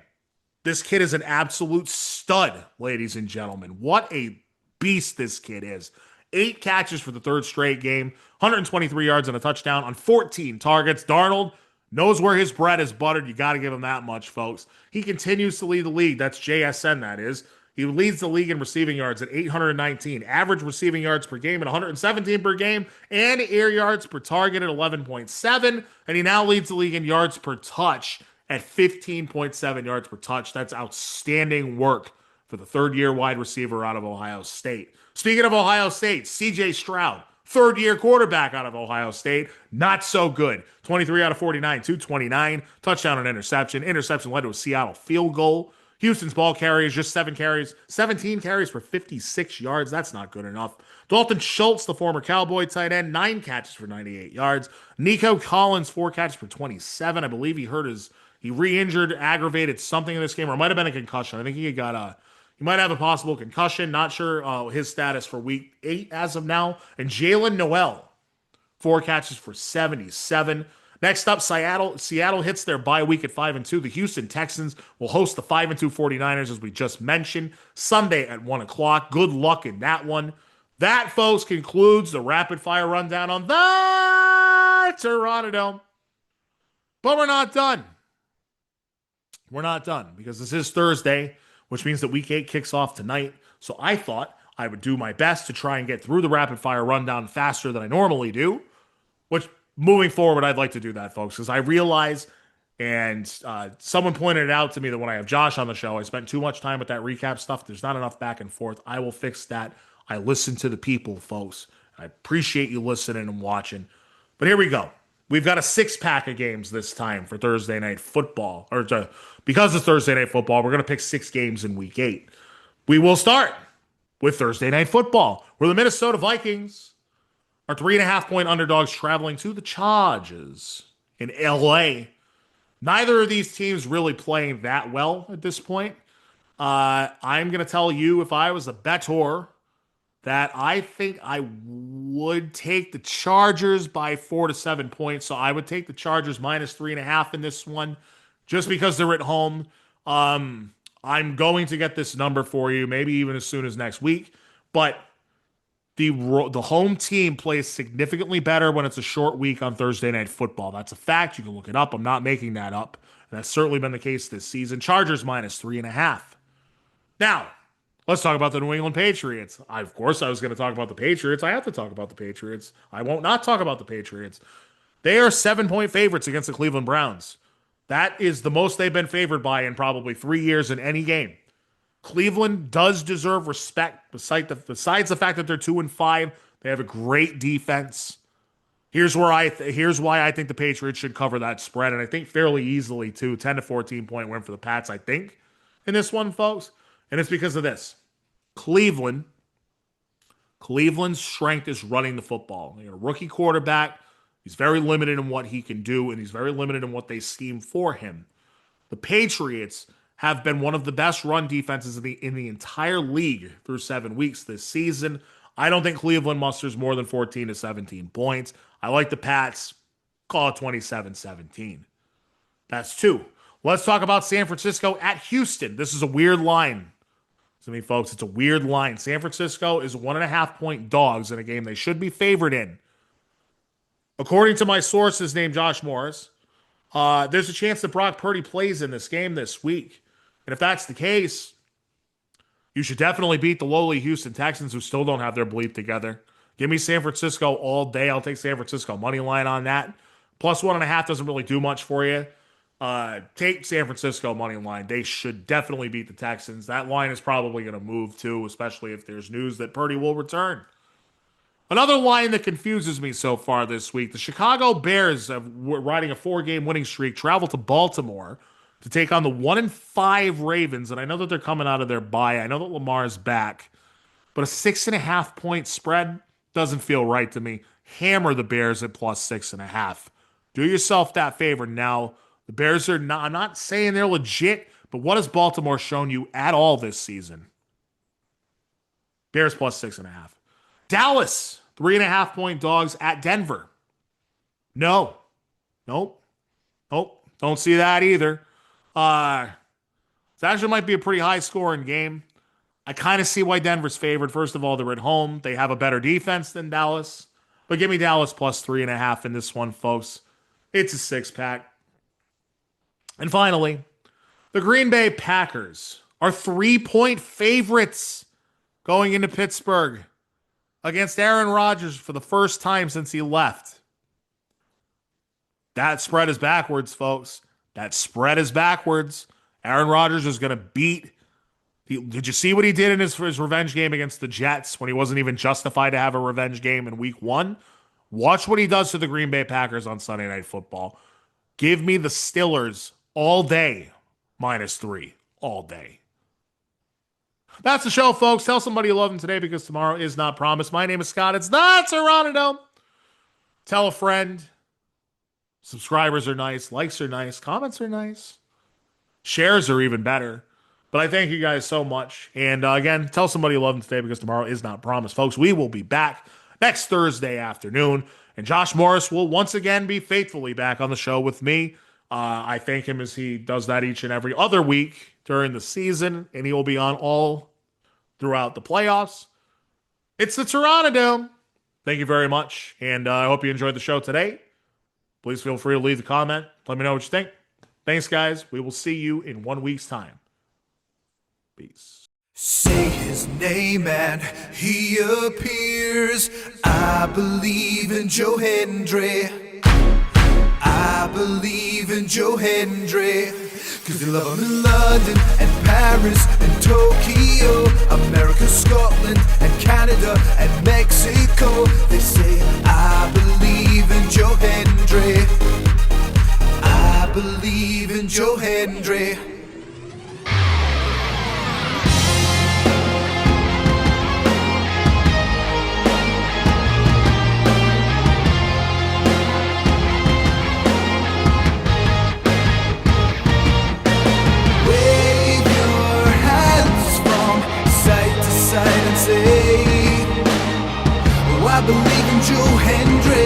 This kid is an absolute stud, ladies and gentlemen. What a beast this kid is. 8 catches for the 3rd straight game, 123 yards and a touchdown on 14 targets. Darnold knows where his bread is buttered. You got to give him that much, folks. He continues to lead the league. That's JSN, that is. He leads the league in receiving yards at 819. Average receiving yards per game at 117 per game. And air yards per target at 11.7. And he now leads the league in yards per touch at 15.7 yards per touch. That's outstanding work for the 3rd-year wide receiver out of Ohio State. Speaking of Ohio State, C.J. Stroud, 3rd-year quarterback out of Ohio State, not so good. 23 out of 49, 229, touchdown and interception. Interception led to a Seattle field goal. Houston's ball carriers, just 17 carries for 56 yards. That's not good enough. Dalton Schultz, the former Cowboy tight end, 9 catches for 98 yards. Nico Collins, 4 catches for 27. I believe he re-injured, aggravated something in this game, or it might have been a concussion. I think he might have a possible concussion. Not sure his status for week 8 as of now. And Jalen Noel, 4 catches for 77. Next up, Seattle hits their bye week at 5-2. The Houston Texans will host the 5-2 49ers, as we just mentioned, Sunday at 1 o'clock. Good luck in that one. That, folks, concludes the Rapid Fire Rundown on the Terranadome. But we're not done. We're not done because this is Thursday, which means that week 8 kicks off tonight. So I thought I would do my best to try and get through the Rapid Fire Rundown faster than I normally do, which moving forward, I'd like to do that, folks, because I realize, and someone pointed it out to me that when I have Josh on the show, I spent too much time with that recap stuff. There's not enough back and forth. I will fix that. I listen to the people, folks. I appreciate you listening and watching. But here we go. We've got a 6-pack of games this time for Thursday Night Football. Because it's Thursday Night Football, we're going to pick 6 games in Week 8. We will start with Thursday Night Football, where the Minnesota Vikings are 3.5-point underdogs traveling to the Chargers in L.A. Neither of these teams really playing that well at this point. I'm going to tell you, if I was a bettor that I think I would take the Chargers by 4 to 7 points. So I would take the Chargers minus 3.5 in this one, just because they're at home. I'm going to get this number for you, maybe even as soon as next week. But the home team plays significantly better when it's a short week on Thursday Night Football. That's a fact. You can look it up. I'm not making that up. And that's certainly been the case this season. Chargers minus 3.5. Now, let's talk about the New England Patriots. Of course, I was going to talk about the Patriots. I have to talk about the Patriots. I won't not talk about the Patriots. They are 7-point favorites against the Cleveland Browns. That is the most they've been favored by in probably 3 years in any game. Cleveland does deserve respect, besides the fact that they're 2-5. They have a great defense. Here's why I think the Patriots should cover that spread, and I think fairly easily too. 10 to 14 point win for the Pats, I think, in this one, folks. And it's because of this. Cleveland's strength is running the football. They got a rookie quarterback. He's very limited in what he can do, and he's very limited in what they scheme for him. The Patriots have been one of the best run defenses in the entire league through 7 weeks this season. I don't think Cleveland musters more than 14 to 17 points. I like the Pats. Call it 27-17. That's 2. Let's talk about San Francisco at Houston. This is a weird line. To me, folks, it's a weird line. San Francisco is 1.5-point dogs in a game they should be favored in. According to my sources named Josh Morris, there's a chance that Brock Purdy plays in this game this week. And if that's the case, you should definitely beat the lowly Houston Texans, who still don't have their bleep together. Give me San Francisco all day. I'll take San Francisco money line on that. Plus 1.5 doesn't really do much for you. Take San Francisco money line. They should definitely beat the Texans. That line is probably going to move too, especially if there's news that Purdy will return. Another line that confuses me so far this week: the Chicago Bears, riding a 4-game winning streak, travel to Baltimore to take on the 1-5 Ravens. And I know that they're coming out of their bye. I know that Lamar's back, but a 6.5-point spread doesn't feel right to me. Hammer the Bears at plus 6.5. Do yourself that favor. Now, the Bears are not, I'm not saying they're legit, but what has Baltimore shown you at all this season? Bears plus 6.5. Dallas, 3.5-point dogs at Denver. Nope. Don't see that either. This actually might be a pretty high-scoring game. I kind of see why Denver's favored. First of all, they're at home. They have a better defense than Dallas. But give me Dallas plus 3.5 in this one, folks. It's a 6-pack. And finally, the Green Bay Packers are 3-point favorites going into Pittsburgh against Aaron Rodgers for the first time since he left. That spread is backwards, folks. That spread is backwards. Aaron Rodgers is going to beat. Did you see what he did in his revenge game against the Jets when he wasn't even justified to have a revenge game in week 1? Watch what he does to the Green Bay Packers on Sunday Night Football. Give me the Steelers all day, -3, all day. That's the show, folks. Tell somebody you love them today, because tomorrow is not promised. My name is Scott. It's not Terranadome. Tell a friend. Subscribers are nice. Likes are nice. Comments are nice. Shares are even better. But I thank you guys so much. And again, tell somebody you love them today, because tomorrow is not promised. Folks, we will be back next Thursday afternoon. And Josh Morris will once again be faithfully back on the show with me. I thank him as he does that each and every other week during the season. And he will be on all throughout the playoffs. It's the Terranadome. Thank you very much. And I hope you enjoyed the show today. Please feel free to leave a comment. Let me know what you think. Thanks, guys. We will see you in 1 week's time. Peace. Say his name and he appears. I believe in Joe Hendry. I believe in Joe Hendry. Cause they love him in London and Paris and Tokyo, America, Scotland and Canada and Mexico. They say I believe in Joe Hendry. I believe in Joe Hendry. Wave your hands from side to side and say believe in Joe Hendry.